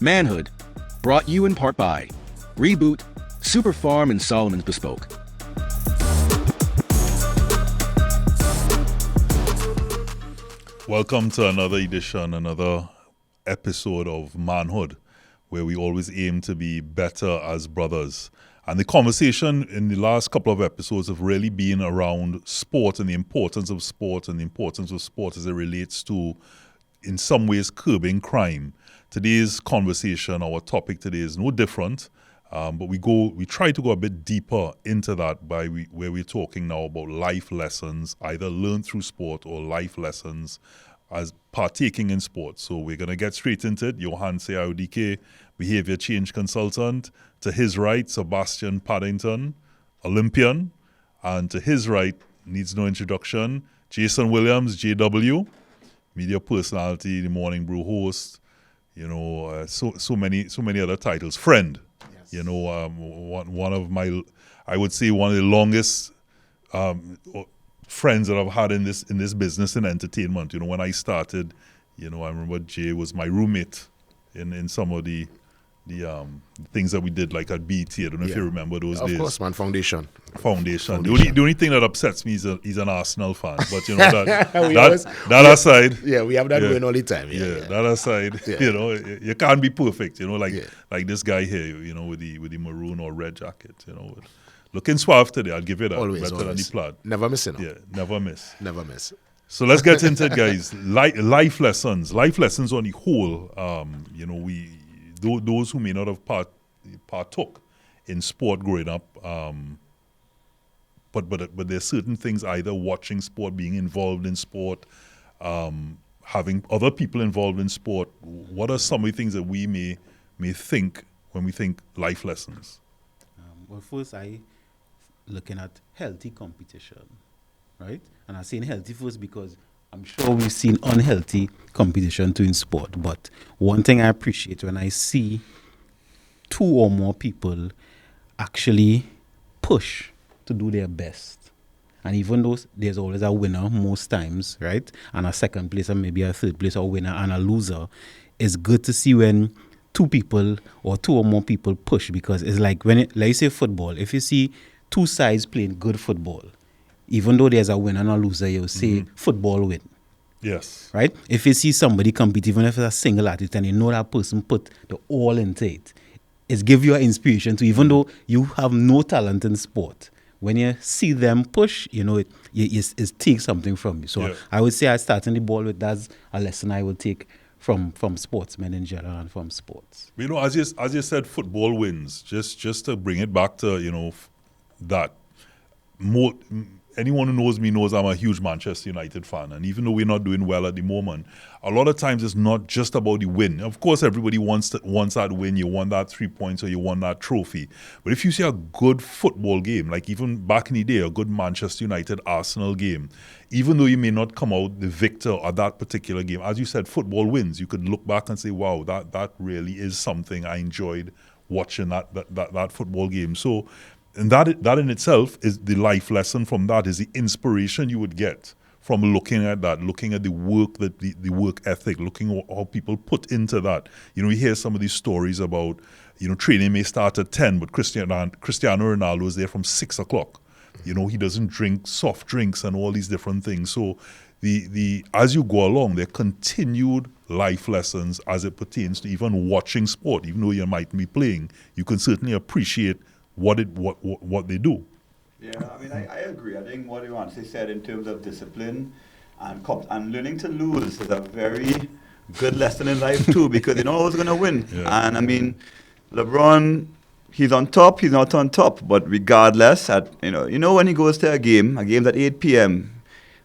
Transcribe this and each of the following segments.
Manhood, brought you in part by Reboot, Superfarm, and Solomon's Bespoke. Welcome to another edition, another episode of Manhood, where we always aim to be better as brothers. And the conversation in the last couple of episodes have really been around sport and the importance of sport and the importance of sport as it relates to, in some ways, curbing crime. Today's conversation, our topic today is no different, but we try to go a bit deeper into that where we're talking now about life lessons, either learned through sport or life lessons as partaking in sport. So we're going to get straight into it. Johan Seyaudike, behavior change consultant. To his right, Sebastian Paddington, Olympian. And to his right, needs no introduction, Jason Williams, JW, media personality, the Morning Brew host, so many other titles. Friend, yes. One of my, I would say one of the longest friends that I've had in this business and entertainment. When I started, I remember Jay was my roommate in some of the things that we did, like at BT. I don't know if you remember those days. Of course, man. Foundation. The only thing that upsets me is he's an Arsenal fan. But that aside. Yeah, we have that going all the time. That aside, you can't be perfect. Like this guy here, with the maroon or red jacket. Looking suave today. I'll give you that. Always, better than the plaid. Never missing. Yeah, never miss. Never miss. So let's get into it, guys. Life lessons. Life lessons on the whole. Those who may not have partook in sport growing up, but there's certain things, either watching sport, being involved in sport, having other people involved in sport. What are some of the things that we may think when we think life lessons? Well, first, I looking at healthy competition, right? And I'm saying healthy first because I'm sure we've seen unhealthy competition too in sport. But one thing I appreciate when I see two or more people actually push to do their best. And even though there's always a winner most times, right? And a second place and maybe a third place or winner and a loser, it's good to see when two people or two or more people push, because it's like like you say football, if you see two sides playing good football, even though there's a winner and a loser, you'll say football win. Yes. Right? If you see somebody compete, even if it's a single athlete, and you know that person put the all into it, it's give you an inspiration to, even though you have no talent in sport, when you see them push, it takes something from you. So I would say I starting the ball with that's a lesson I would take from sportsmen in general and from sports. As you said, football wins. Just to bring it back to that. Anyone who knows me knows I'm a huge Manchester United fan, and even though we're not doing well at the moment, a lot of times it's not just about the win. Of course, everybody wants that win. You want that 3 points or you want that trophy. But if you see a good football game, like even back in the day, a good Manchester United Arsenal game, even though you may not come out the victor at that particular game, as you said, football wins. You could look back and say, wow, that really is something. I enjoyed watching that football game. So. And that in itself is the life lesson from that, is the inspiration you would get from looking at that, looking at the work, the work ethic, looking at how people put into that. You hear some of these stories about, training may start at 10, but Cristiano Ronaldo is there from 6 o'clock. He doesn't drink soft drinks and all these different things. So the as you go along, there are continued life lessons as it pertains to even watching sport. Even though you might be playing, you can certainly appreciate what they do. Yeah, I agree. I think what Iwansi said in terms of discipline and learning to lose is a very good lesson in life too, because you're not always going to win. Yeah. And LeBron, he's on top, he's not on top, but regardless, when he goes to a game's at 8 p.m.,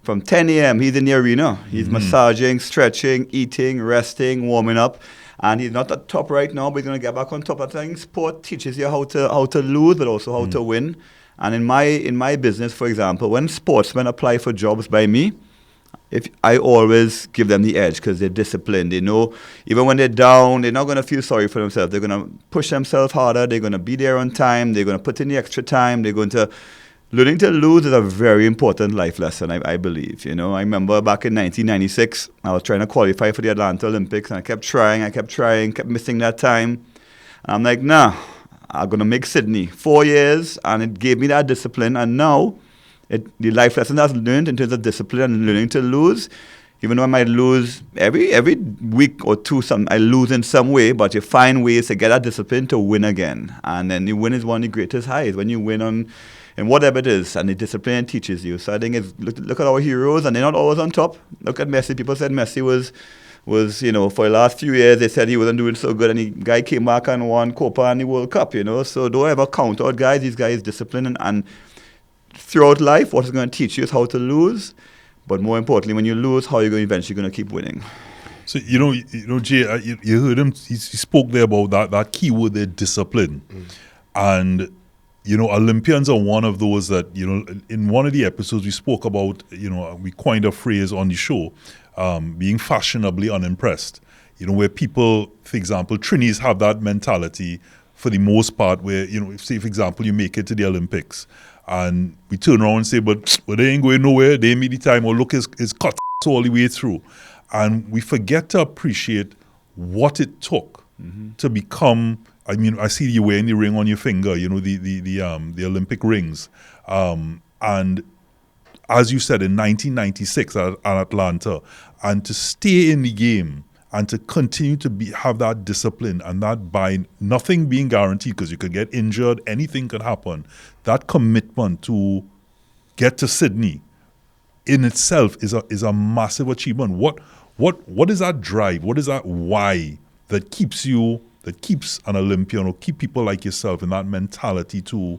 from 10 a.m., he's in the arena. He's massaging, stretching, eating, resting, warming up. And he's not at top right now, but he's going to get back on top. I think sport teaches you how to lose, but also how to win. And in my business, for example, when sportsmen apply for jobs by me, I always give them the edge because they're disciplined. They know even when they're down, they're not going to feel sorry for themselves. They're going to push themselves harder. They're going to be there on time. They're going to put in the extra time. They're going to learning to lose is a very important life lesson, I believe. You know, I remember back in 1996, I was trying to qualify for the Atlanta Olympics, and I kept trying, kept missing that time. And I'm like, nah, I'm going to make Sydney. 4 years, and it gave me that discipline. And now, the life lesson I've learned in terms of discipline and learning to lose, even though I might lose every week or two, I lose in some way, but you find ways to get that discipline to win again. And then the win is one of the greatest highs, when you win in whatever it is, and the discipline teaches you. So I think look at our heroes, and they're not always on top. Look at Messi. People said Messi was, you know, for the last few years, they said he wasn't doing so good, and the guy came back and won Copa and the World Cup, you know. So don't ever count out guys. These guys discipline, and throughout life, what it's going to teach you is how to lose. But more importantly, when you lose, how you're eventually going to keep winning. So, you know, Jay, you heard him, he spoke there about that key word there, discipline. And, you know, Olympians are one of those that, you know, in one of the episodes we spoke about, you know, we coined a phrase on the show, being fashionably unimpressed. You know, where people, for example, Trinis have that mentality for the most part where, you know, if, say, for example, you make it to the Olympics, and we turn around and say, but they ain't going nowhere. They made the time, or look, it's cut all the way through. And we forget to appreciate what it took to become, I mean, I see you wearing the ring on your finger, you know, the Olympic rings. And as you said, in 1996 at Atlanta, and to stay in the game and to continue to have that discipline, and that by nothing being guaranteed, because you could get injured, anything could happen, that commitment to get to Sydney in itself is a massive achievement. What is that drive? What is that why that keeps an Olympian, or keep people like yourself in that mentality to,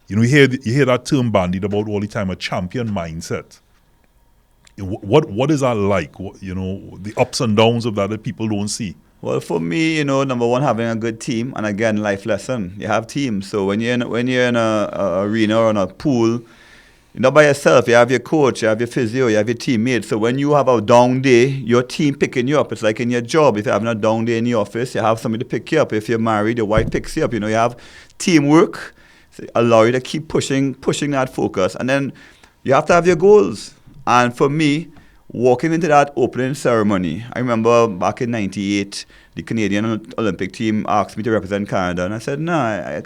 you know, you hear that term bandied about all the time, a champion mindset. What is that like? You know, the ups and downs of that people don't see. Well, for me, you know, number one, having a good team, and again, life lesson. You have teams. So when you're in a arena or in a pool, you're not by yourself. You have your coach, you have your physio, you have your teammates. So when you have a down day, your team picking you up. It's like in your job. If you're having a down day in the office, you have somebody to pick you up. If you're married, your wife picks you up. You know, you have teamwork, allow you to keep pushing that focus. And then you have to have your goals. And for me, walking into that opening ceremony, I remember back in 98, the Canadian Olympic team asked me to represent Canada. And I said, no,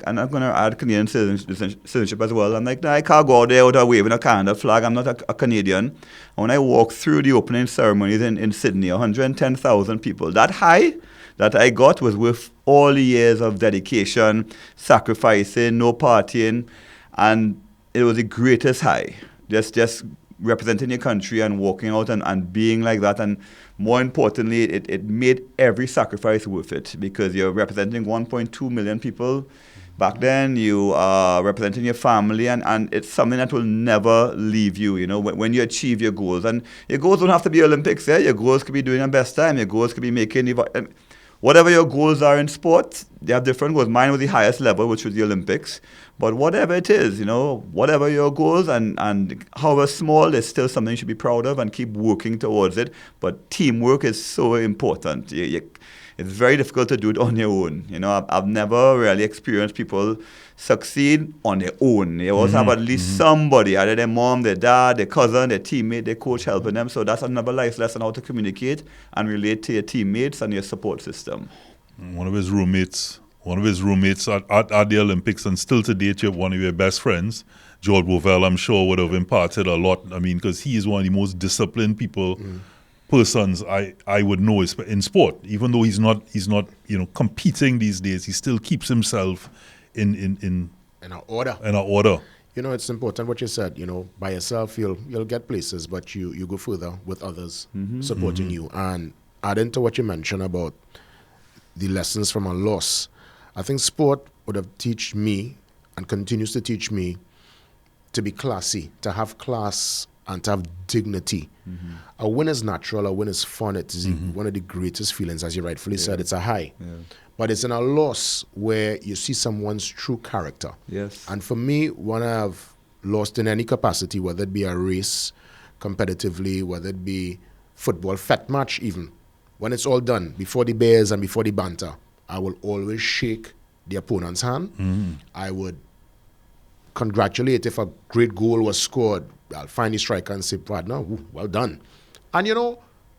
I'm not going to add Canadian citizenship as well. I'm like, no, I can't go out there without waving a Canada flag. I'm not a Canadian. And when I walked through the opening ceremonies in Sydney, 110,000 people, that high that I got was worth all the years of dedication, sacrificing, no partying. And it was the greatest high. Just representing your country and walking out and being like that. And more importantly, it made every sacrifice worth it, because you're representing 1.2 million people. Back then, you are representing your family, and it's something that will never leave you, you know, when you achieve your goals. And your goals don't have to be Olympics, yeah? Your goals could be doing your best time. Your goals could be making, whatever your goals are in sport, they have different goals. Mine was the highest level, which was the Olympics. But whatever it is, you know, whatever your goals, and however small, it's still something you should be proud of and keep working towards it. But teamwork is so important. It's very difficult to do it on your own. You know, I've never really experienced people succeed on their own. They always have at least somebody, either their mom, their dad, their cousin, their teammate, their coach helping them. So that's another life lesson, how to communicate and relate to your teammates and your support system. One of his roommates at the Olympics, and still to date, you're one of your best friends, George Bovell, I'm sure would have imparted a lot. I mean, because he is one of the most disciplined persons I would know in sport. Even though he's not you know, competing these days, he still keeps himself in an order. You know, it's important what you said. You know, by yourself you'll get places, but you go further with others supporting you. And adding to what you mentioned about the lessons from a loss, I think sport would have taught me and continues to teach me to be classy, to have class and to have dignity. A win is natural, a win is fun. It is one of the greatest feelings, as you rightfully said. It's a high. But it's in a loss where you see someone's true character. Yes. And for me, when I have lost in any capacity, whether it be a race, competitively, whether it be football, fat match even, when it's all done, before the bears and before the banter, I will always shake the opponent's hand. I would congratulate if a great goal was scored. I'll find the striker and say, partner, well done. And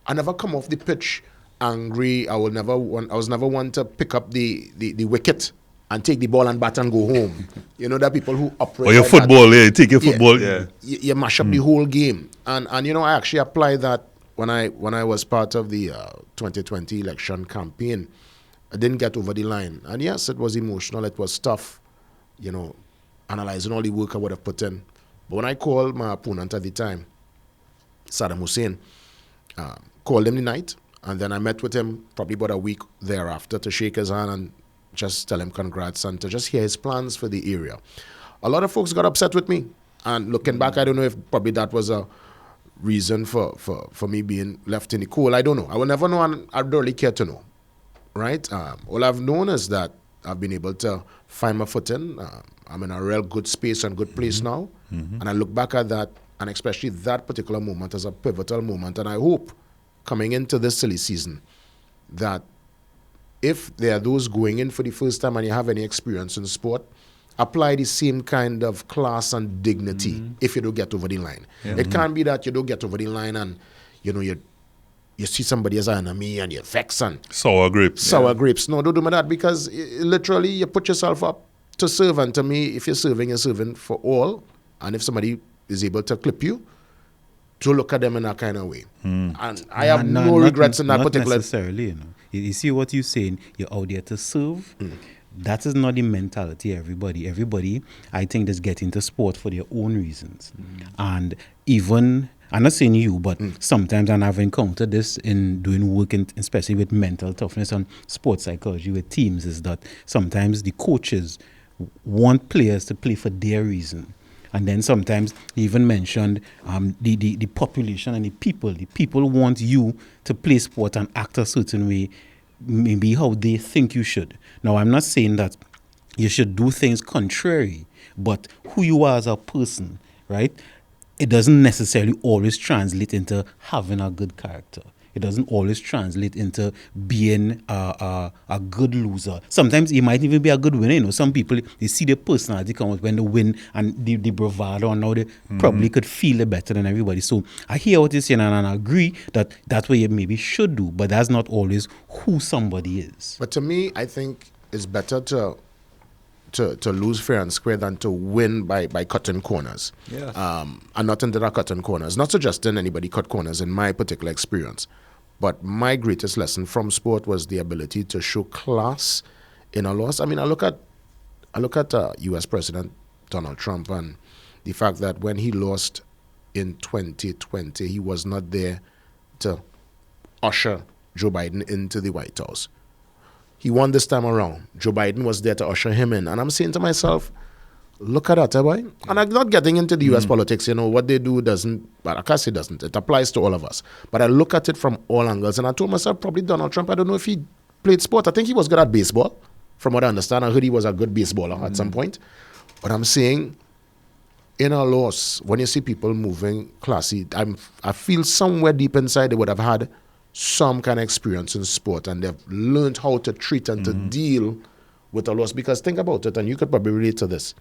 I never come off the pitch angry. I was never one to pick up the wicket and take the ball and bat and go home. There are people who operate. Or your football, you take your football. Yeah. You mash up the whole game. And I actually applied that when I was part of the 2020 election campaign. I didn't get over the line. And yes, it was emotional. It was tough, analyzing all the work I would have put in. But when I called my opponent at the time, Saddam Hussein, called him the night, and then I met with him probably about a week thereafter to shake his hand and just tell him congrats and to just hear his plans for the area. A lot of folks got upset with me. And looking back, I don't know if probably that was a reason for me being left in the cold. I don't know. I will never know, and I don't really care to know. Right? All I've known is that I've been able to find my footing. I'm in a real good space and good place now. And I look back at that, and especially that particular moment as a pivotal moment. And I hope coming into this silly season that if there are those going in for the first time and you have any experience in sport, apply the same kind of class and dignity if you don't get over the line. It can't be that you don't get over the line and you see somebody as an enemy and you're vexed and sour grapes. No, don't do that, because literally you put yourself up to serve. And to me, if you're serving for all. And if somebody is able to clip you, to look at them in that kind of way. And I have no regrets in that particular. Not necessarily, You see what you're saying? You're out there to serve. That is not the mentality of everybody. Everybody, I think, is getting into sport for their own reasons. And even, I'm not saying you, but sometimes, and I've encountered this in doing work, especially with mental toughness and sports psychology with teams, is that sometimes the coaches want players to play for their reason. And then sometimes he even mentioned the population and the people. The people want you to play sport and act a certain way, maybe how they think you should. Now, I'm not saying that you should do things contrary, but who you are as a person, right? It doesn't necessarily always translate into having a good character. It doesn't always translate into being a good loser. Sometimes it might even be a good winner. Some people, they see their personality come out when they win and the bravado, and now they probably could feel it better than everybody. So I hear what you're saying, and I agree that that's what you maybe should do, but that's not always who somebody is. But to me, I think it's better to lose fair and square than to win by cutting corners. Yes. And not into that cutting corners. Not suggesting anybody cut corners in my particular experience. But my greatest lesson from sport was the ability to show class in a loss. I mean, I look at U.S. President Donald Trump and the fact that when he lost in 2020, he was not there to usher Joe Biden into the White House. He won this time around. Joe Biden was there to usher him in. And I'm saying to myself, look at that, boy. And I'm not getting into the U.S. politics. What they do doesn't, but I can't say doesn't. It applies to all of us. But I look at it from all angles. And I told myself, probably Donald Trump, I don't know if he played sport. I think he was good at baseball. From what I understand, I heard he was a good baseballer at some point. But I'm saying, in a loss, when you see people moving classy, I feel somewhere deep inside they would have had some kind of experience in sport, and they've learned how to treat and to deal with a loss. Because think about it, and you could probably relate to this.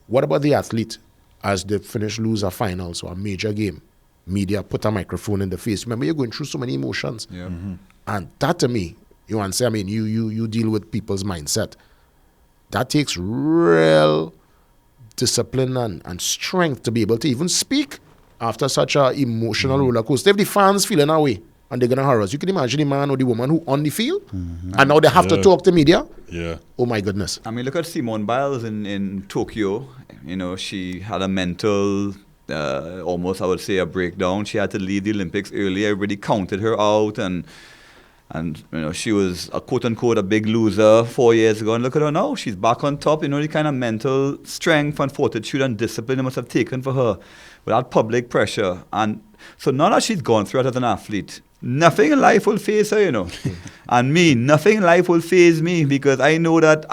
What about the athlete as they lose a finals or a major game? Media put a microphone in the face. Remember, you're going through so many emotions. Yeah. And that to me, you want to say, I mean, you deal with people's mindset. That takes real discipline and strength to be able to even speak after such an emotional roller coaster. If the fans feeling that way and they're going to harass, you can imagine the man or the woman who on the field and now they have to talk to media. Yeah. Oh my goodness. I mean, look at Simone Biles in Tokyo. She had a mental, almost I would say a breakdown. She had to leave the Olympics early. Everybody counted her out, and she was a quote unquote a big loser 4 years ago. And look at her now; she's back on top. The kind of mental strength and fortitude and discipline it must have taken for her without public pressure. And so now that she's gone through it as an athlete, nothing in life will faze her, And me, nothing in life will faze me, because I know that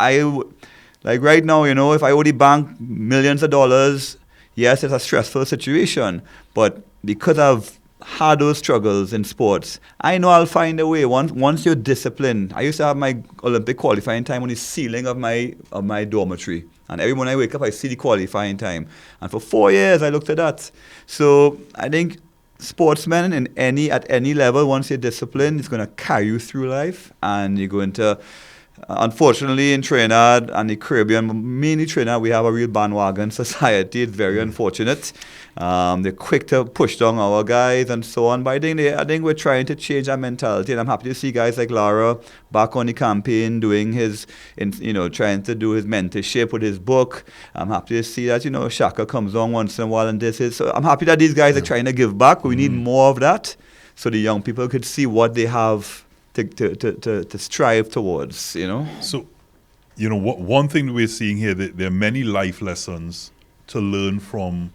like right now, if I owe the bank millions of dollars, yes, it's a stressful situation. But because I've had those struggles in sports, I know I'll find a way. Once you're disciplined, I used to have my Olympic qualifying time on the ceiling of my dormitory. And every morning I wake up, I see the qualifying time. And for 4 years, I looked at that. So I think sportsmen at any level, once you're disciplined, it's going to carry you through life. And you're going to, unfortunately, in Trinidad and the Caribbean, mainly Trinidad, we have a real bandwagon society. It's very unfortunate. They're quick to push down our guys and so on. But I think we're trying to change our mentality. And I'm happy to see guys like Lara back on the campaign doing trying to do his mentorship with his book. I'm happy to see that, Shaka comes on once in a while and so I'm happy that these guys are trying to give back. We need more of that so the young people could see what they have to strive towards, So, one thing we're seeing here, that there are many life lessons to learn from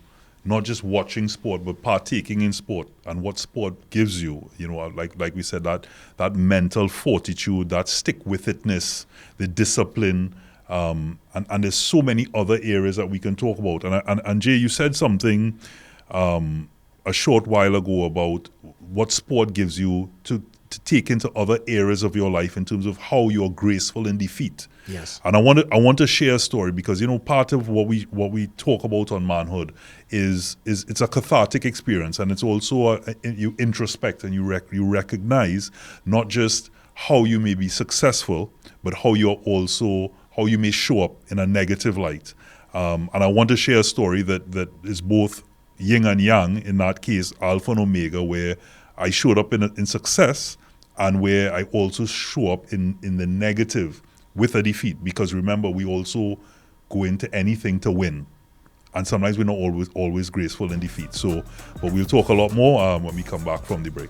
not just watching sport, but partaking in sport and what sport gives you. Like we said, that mental fortitude, that stick-with-itness, the discipline, and there's so many other areas that we can talk about. And Jay, you said something a short while ago about what sport gives you to take into other areas of your life in terms of how you're graceful in defeat. Yes. And I want to share a story because part of what we talk about on Manhood is it's a cathartic experience, and it's also you introspect and you recognize not just how you may be successful, but how you may show up in a negative light. And I want to share a story that is both yin and yang, in that case, alpha and omega, where I showed up in success and where I also show up in the negative with a defeat. Because remember, we also go into anything to win. And sometimes we're not always graceful in defeat. But we'll talk a lot more when we come back from the break.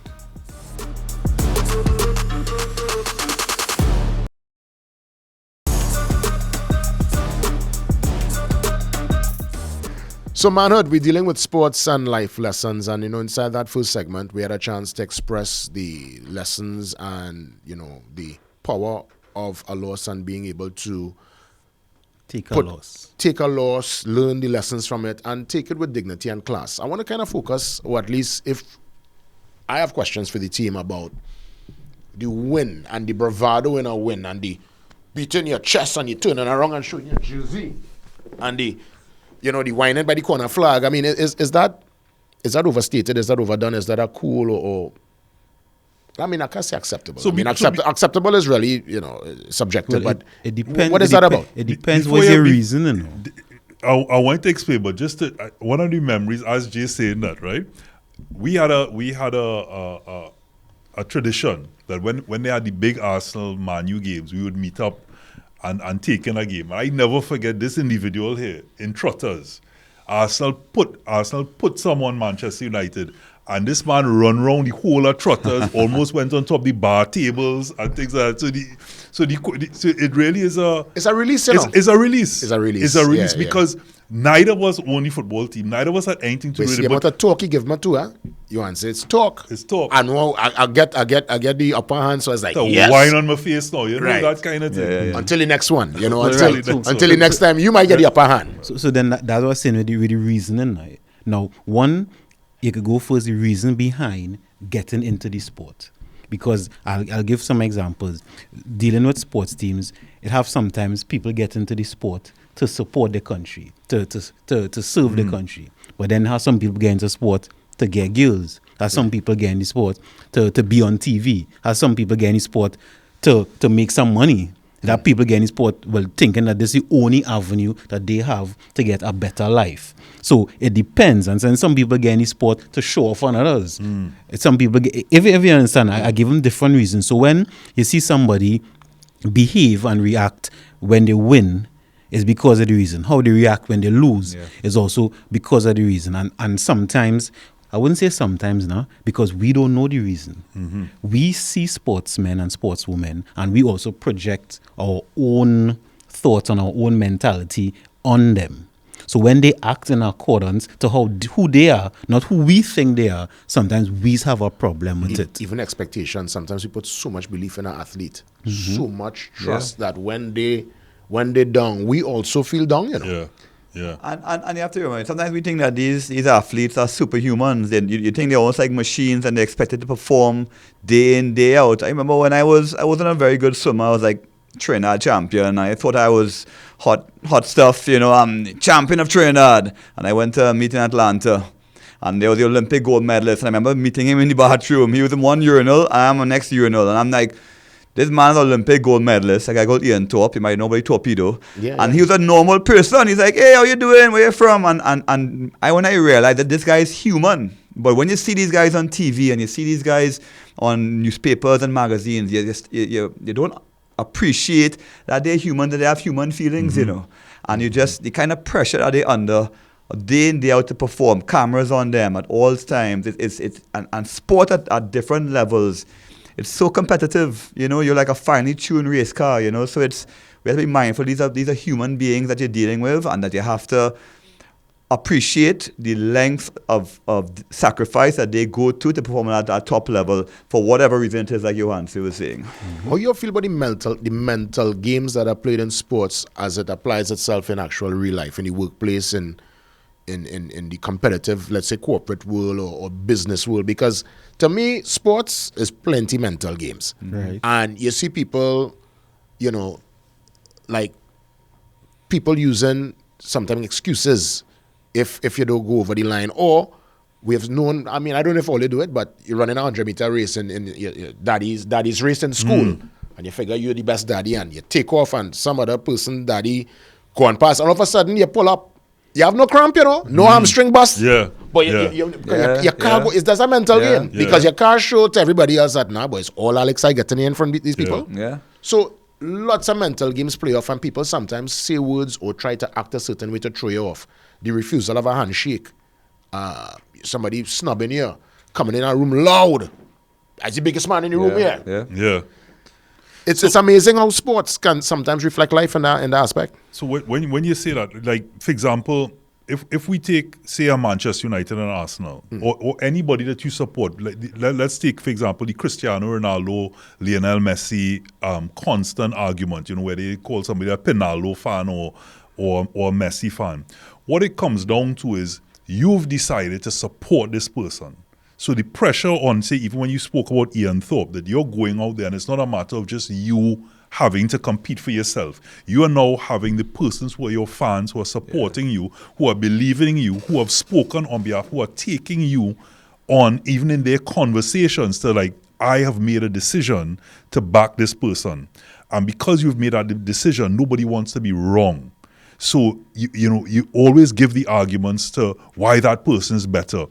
So, Manhood, we're dealing with sports and life lessons. And, inside that first segment, we had a chance to express the lessons and, the power of a loss and being able to take a loss, learn the lessons from it, and take it with dignity and class. I want to kind of focus, or at least if I have questions for the team about the win and the bravado in a win and the beating your chest and you turning around and showing your jersey and the whining by the corner flag. I mean, is that overstated? Is that overdone? Is that a cool or I mean, I can't say acceptable. Acceptable is really, subjective. Well, but it depends. What is that about? It depends what's your reason. I want to explain, but just one of the memories, as Jay saying that, right? We had a tradition that when they had the big Arsenal Man U games, we would meet up and take in a game. I never forget this individual here in Trotters. Arsenal put someone Manchester United. And this man run around the whole of Trotters, almost went on top of the bar tables and things like that. So it really is it's a release. It's a release. It's a release. It's a release because neither of us own the football team. Neither of us had anything to do with it. But the talk you give me to you answer it's talk. It's talk. And I get the upper hand, so it's like yes. Wine on my face now, right. That kind of thing. Yeah. Until the next one, until the next time you might get the upper hand. So then that's what I was saying with the reasoning. Now, one, you could go first the reason behind getting into the sport. Because I'll give some examples. Dealing with sports teams, it have sometimes people get into the sport to support the country, to serve the country. But then how some people get into sport to get girls. How some people get into sport to be on TV. How some people get into sport to make some money. That people get in sport, thinking that this is the only avenue that they have to get a better life. So it depends. And then some people get in sport to show off on others. Some people, if you understand, I give them different reasons. So when you see somebody behave and react when they win, it's because of the reason. How they react when they lose is also because of the reason. And sometimes, I wouldn't say sometimes now, because we don't know the reason. We see sportsmen and sportswomen, and we also project our own thoughts and our own mentality on them. So when they act in accordance to who they are, not who we think they are, sometimes we have a problem with it. Even expectations, sometimes we put so much belief in our athlete, so much trust that when they down, we also feel down, Yeah. And you have to remember, sometimes we think that these athletes are superhumans. And you think they're almost like machines and they're expected to perform day in, day out. I remember when I wasn't a very good swimmer. I was like Trinidad champion. I thought I was hot stuff, I'm champion of Trinidad. And I went to a meet in Atlanta. And there was the Olympic gold medalist. And I remember meeting him in the bathroom. He was in one urinal, I am in the next urinal. And I'm like, this man's Olympic gold medalist. Like, I got Ian Thorpe. You might know about Torpedo. And he was a normal person. He's like, hey, how you doing? Where you from? And when I realized that this guy is human. But when you see these guys on TV and you see these guys on newspapers and magazines, you don't appreciate that they're human, that they have human feelings, And the kind of pressure that they're under, day in, day out to perform, cameras on them at all times. And sport at different levels. It's so competitive, you're like a finely tuned race car, so we have to be mindful. These are human beings that you're dealing with, and that you have to appreciate the length of sacrifice that they go to perform at that top level for whatever reason it is, like Johansi was saying. How you feel about the mental games that are played in sports as it applies itself in actual real life, in the workplace, in the competitive, let's say, corporate world or business world? Because to me, sports is plenty mental games. Right. And you see people, like people using sometimes excuses if you don't go over the line. Or we have known, I don't know if all they do it, but you're running a 100-meter race in your daddy's race in school. And you figure you're the best daddy, and you take off, and some other person, daddy, go and pass. And all of a sudden, you pull up. You have no cramp, no hamstring bust. Yeah. But your car, that's a mental game. Because your car showed to everybody else that, nah, boy, it's all Alex I getting in from these people. Yeah. So lots of mental games play off, and people sometimes say words or try to act a certain way to throw you off. The refusal of a handshake. Somebody snubbing you. Coming in a room loud. As the biggest man in the room here. Yeah. It's amazing how sports can sometimes reflect life in that aspect. So when you say that, like, for example, if we take, say, a Manchester United and Arsenal, or anybody that you support, let's take, for example, the Cristiano Ronaldo, Lionel Messi constant argument, where they call somebody a Pinaldo fan or a Messi fan. What it comes down to is you've decided to support this person. So the pressure on, say, even when you spoke about Ian Thorpe, that you're going out there and it's not a matter of just you having to compete for yourself. You are now having the persons who are your fans, who are supporting you, who are believing in you, who have spoken on behalf, who are taking you on, even in their conversations, to like, I have made a decision to back this person. And because you've made that decision, nobody wants to be wrong. So, you always give the arguments to why that person is better.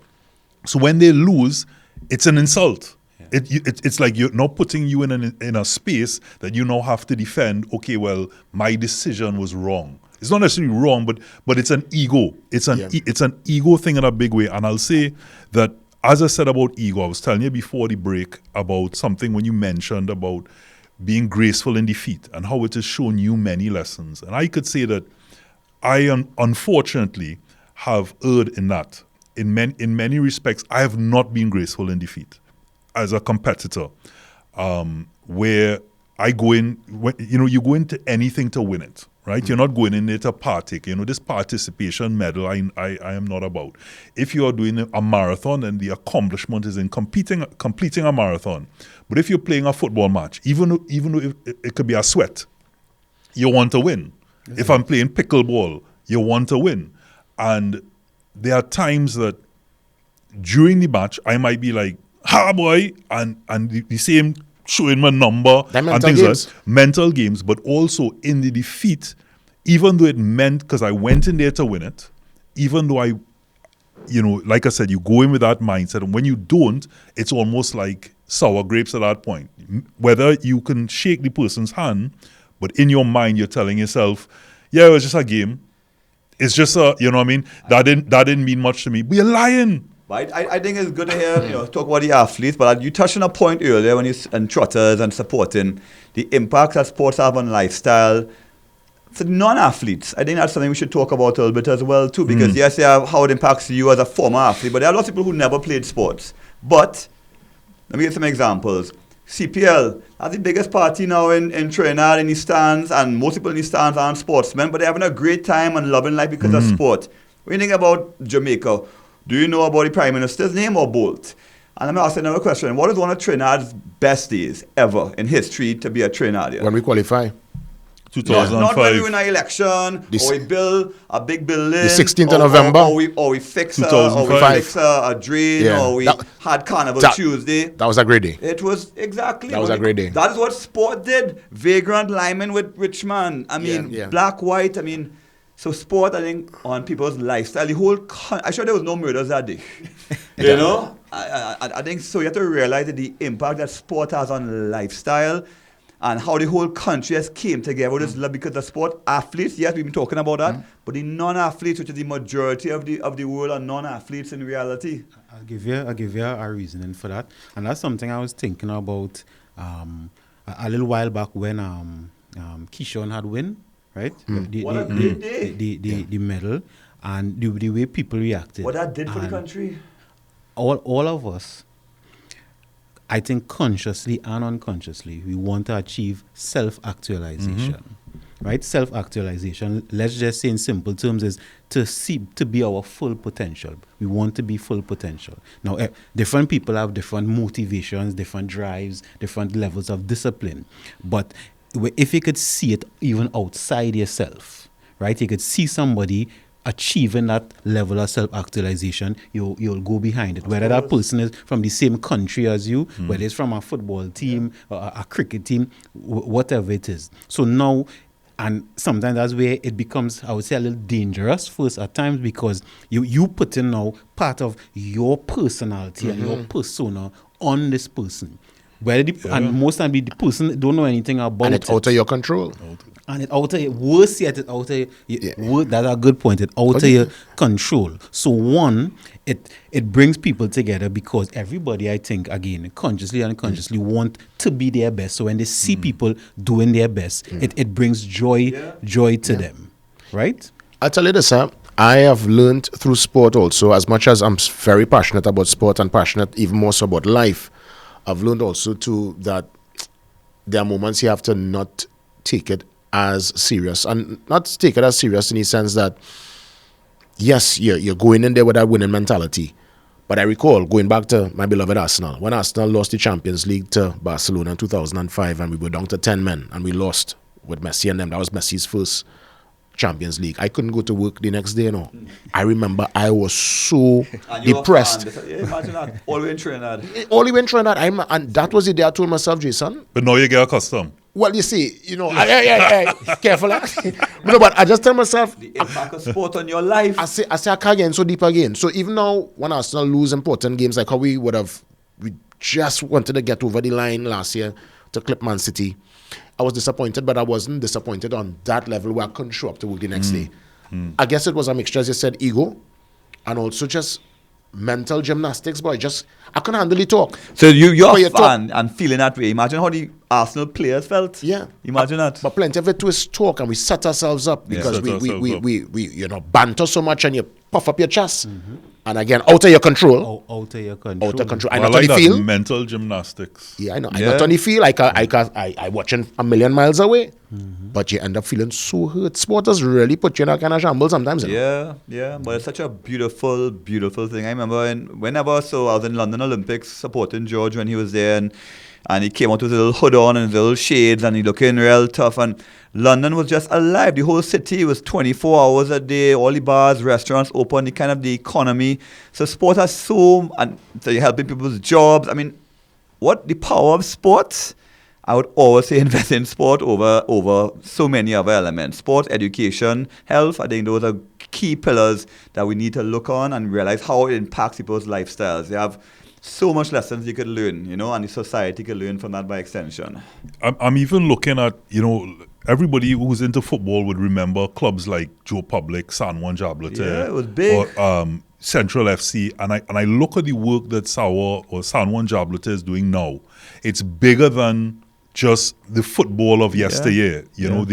So when they lose, it's an insult. Yeah. It's like you're not putting you in a space that you now have to defend. Okay, well, my decision was wrong. It's not necessarily wrong, but it's an ego. It's an ego thing in a big way. And I'll say that, as I said about ego, I was telling you before the break about something when you mentioned about being graceful in defeat and how it has shown you many lessons. And I could say that I unfortunately have erred in that. In many respects, I have not been graceful in defeat as a competitor, where I go in, you go into anything to win it, right? Mm-hmm. You're not going in there to partake. This participation medal, I am not about. If you are doing a marathon, and the accomplishment is in completing a marathon, but if you're playing a football match, even though it could be a sweat, you want to win. Mm-hmm. If I'm playing pickleball, you want to win. And there are times that during the match, I might be like, ha boy, and the same showing my number and things like that. Mental games, but also in the defeat, even though it meant, because I went in there to win it, even though like I said, you go in with that mindset, and when you don't, it's almost like sour grapes at that point. Whether you can shake the person's hand, but in your mind, you're telling yourself, yeah, it was just a game. It's just that didn't mean much to me. But you're lying. But I think it's good to hear talk about the athletes. But you touched on a point earlier when and trotters and supporting the impact that sports have on lifestyle. For non-athletes, I think that's something we should talk about a little bit as well too. Because yes, you have how it impacts you as a former athlete, but there are lots of people who never played sports. But let me give some examples. CPL. That's the biggest party now in Trinidad, in the stands, and most people in the stands aren't sportsmen, but they're having a great time and loving life because of sport. When you think about Jamaica, do you know about the Prime Minister's name or both? And I'm asking another question. What is one of Trinidad's best days ever in history to be a Trinidadian? When we qualify. 2005. Not when we win an election, or we build a big building. The 16th of November. Or we fix a drain, or we had Carnival Tuesday. That was a great day. It was exactly. That was a great day. That is what sport did. Vagrant lineman with Richmond. I mean, black, white. I mean, so sport, I think, on people's lifestyle. The whole, I'm sure there was no murders that day. You know? I think so. You have to realize that the impact that sport has on lifestyle and how the whole country has came together with this love, because the sport athletes, yes, we've been talking about that, but the non-athletes, which is the majority of the world, are non-athletes in reality. I'll give you a reasoning for that, and that's something I was thinking about a little while back when Keyshawn had win, right? The medal, and the way people reacted. What that did for the country. All of us, I think consciously and unconsciously, we want to achieve self-actualization, right? Self-actualization, let's just say in simple terms, is to be our full potential. We want to be full potential. Now, different people have different motivations, different drives, different levels of discipline. But if you could see it even outside yourself, right? You could see somebody achieving that level of self-actualization, you'll go behind it. Whether that person is from the same country as you, whether it's from a football team, or a cricket team, whatever it is. So now, and sometimes that's where it becomes, I would say, a little dangerous first at times, because you put in now part of your personality and your persona on this person. And most times the person don't know anything about it. And it's out of your control. And it out of your, worse yet, it out of your, that's a good point, it out of your control. So one, it brings people together because everybody, I think, again, consciously and unconsciously want to be their best. So when they see people doing their best, it brings joy to them, right? I'll tell you this, I have learned through sport also, as much as I'm very passionate about sport and passionate even more so about life, I've learned also too that there are moments you have to not take it as serious, and not take it as serious in the sense that, yes, you're going in there with that winning mentality. But I recall going back to my beloved Arsenal, when Arsenal lost the Champions League to Barcelona in 2005, and we were down to 10 men, and we lost with Messi and them. That was Messi's first Champions League. I couldn't go to work the next day, I remember I was so depressed. Imagine that, all the way in Trinidad. And that was the day I told myself, Jason. But now you get accustomed. Well, you see, careful. No, but I just tell myself, the impact of sport on your life. I say I can't get in so deep again. So even now, when Arsenal lose important games, like how we just wanted to get over the line last year to clip Man City, I was disappointed, but I wasn't disappointed on that level where I couldn't show up to work the next day. I guess it was a mixture, as you said, ego, and also just mental gymnastics, boy. I couldn't handle the talk. So you're fan and feeling that way. Imagine how the Arsenal players felt. Yeah. Imagine that. But plenty of it was talk, and we set ourselves up because we banter so much, and you puff up your chest. And again, out of your control. Out of your control. Out of control. I like that feel. Mental gymnastics. Yeah, I know. I not only feel like I watching a million miles away, but you end up feeling so hurt. Sport does really put you in a kind of shambles sometimes. Yeah. But it's such a beautiful, beautiful thing. I remember I was in London Olympics supporting George when he was there, and he came out with his little hood on and his little shades, and he looking real tough. And London was just alive. The whole city was 24 hours a day, all the bars, restaurants open, the economy. So sport has so you're helping people's jobs. I mean, what the power of sports? I would always say invest in sport over so many other elements. Sport, education, health, I think those are key pillars that we need to look on and realize how it impacts people's lifestyles. They have so much lessons you could learn, and the society could learn from that by extension. I'm even looking at, everybody who's into football would remember clubs like Joe Public, San Juan Jablete. Yeah, it was big. Or Central FC, and I look at the work that San Juan Jablete is doing now. It's bigger than just the football of yesteryear. You know,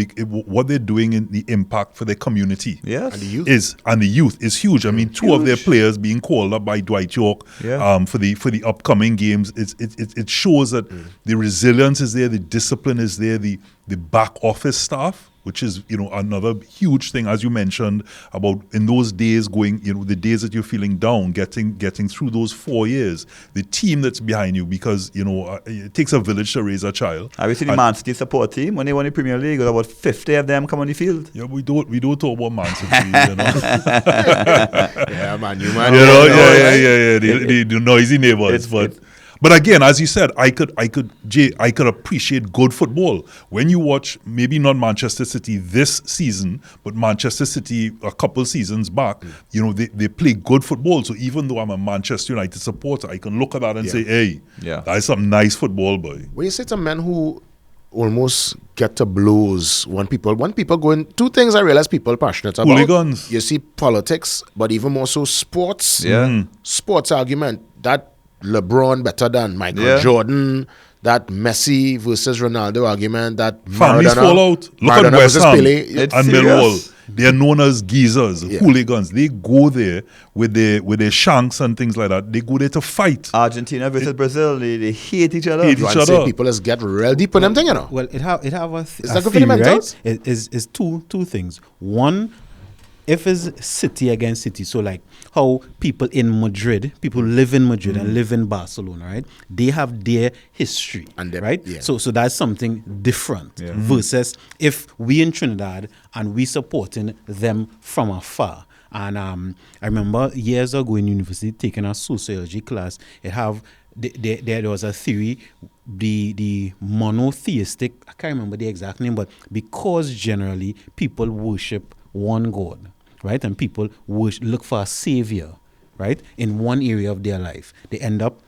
what they're doing in the impact for their community. Yes. And the is youth. huge. I mean, two of their players being called up by Dwight York for the upcoming games. It shows that the resilience is there, the discipline is there, the back office staff, which is, you know, another huge thing, as you mentioned, about in those days going, you know, the days that you're feeling down, getting through those 4 years, the team that's behind you, because, you know, it takes a village to raise a child. Have you seen the Man City support team? When they won the Premier League, there were about 50 of them come on the field. Yeah, we don't talk about Man City, you know. Yeah, man, you man. You know, the noisy neighbors, But again, as you said, I could appreciate good football when you watch, maybe not Manchester City this season, but Manchester City a couple seasons back. You know, they play good football. So even though I'm a Manchester United supporter, I can look at that and say, hey, that is some nice football, boy. When you say to men who almost get to blows when people go in, two things I realize people are passionate about. Hooligans. You see politics, but even more so sports. Sports argument. That LeBron better than Michael Jordan, that Messi versus Ronaldo argument, that families fall out. Look at West Ham and Millwall. They are known as geezers, hooligans. They go there with their shanks and things like that. They go there to fight. Argentina versus Brazil, they hate each other. Say people just get real deep in them thing, you know. Well, it have a Is that good for the theory, mentals? right? Is two things. One, if it's city against city, so like how people in Madrid, people live in Madrid and live in Barcelona, right? They have their history, right? Yeah. So that's something different versus if we in Trinidad and we supporting them from afar. And I remember years ago in university taking a sociology class. There was a theory, the monotheistic. I can't remember the exact name, but because generally people worship one God, right? And people look for a savior, right? In one area of their life, they end up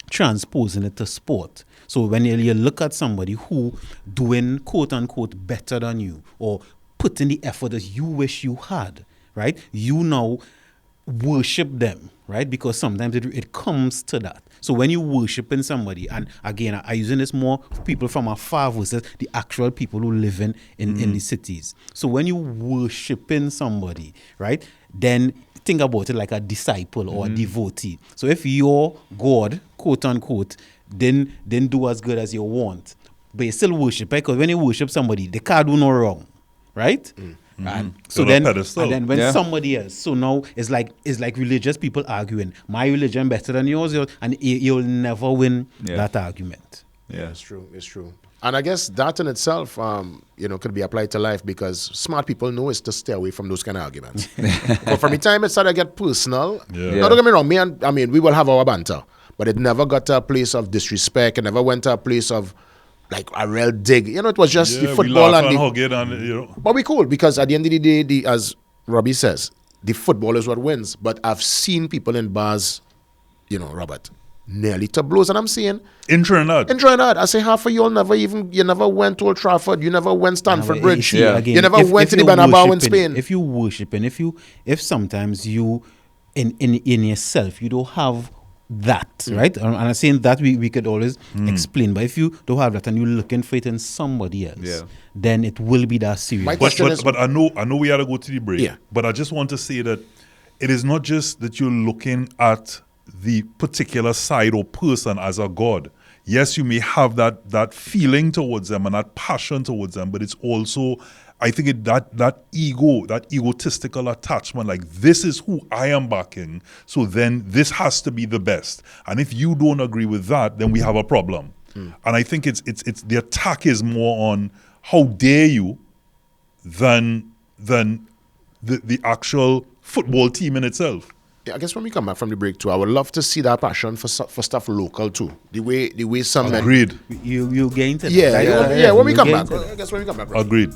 transposing it to sport. So when you look at somebody who doing quote unquote better than you or putting the effort that you wish you had, right? You now worship them, right? Because sometimes it comes to that. So when you worshiping somebody, and again, I'm using this more for people from afar versus the actual people who live in the cities. So when you worshiping somebody, right, then think about it like a disciple or a devotee. So if your God, quote unquote, didn't do as good as you want, but you still worship, right? Because when you worship somebody, they can't do no wrong, right? And so then when somebody else, so now it's like religious people arguing, my religion better than yours, and you'll never win that argument. Yeah, it's true. And I guess that in itself, could be applied to life because smart people know is to stay away from those kind of arguments. But from the time it started to get personal, now don't get me wrong, we will have our banter, but it never got to a place of disrespect. It never went to a place of like a real dig. It was just the football But we cool because at the end of the day, as Robbie says, the football is what wins. But I've seen people in bars, Robert, nearly to blows. And I'm saying in Trinidad, I say half of you never went to Old Trafford, you never went Stamford Bridge, Again, you never went to the Bernabeu in Spain. If you worshiping, if sometimes you in yourself you don't have that, right? And I'm saying that we could always explain, but if you don't have that and you're looking for it in somebody else, then it will be that serious. But I know we had to go to the break. But I just want to say that it is not just that you're looking at the particular side or person as a god. Yes, you may have that feeling towards them and that passion towards them, but it's also, I think that egotistical attachment, like this is who I am backing, so then this has to be the best. And if you don't agree with that, then we have a problem. And I think it's the attack is more on how dare you than the actual football team in itself. Yeah, I guess when we come back from the break too, I would love to see that passion for stuff local too. The way some agreed. You gained it. Yeah. When we come back, I guess when we come back. Agreed.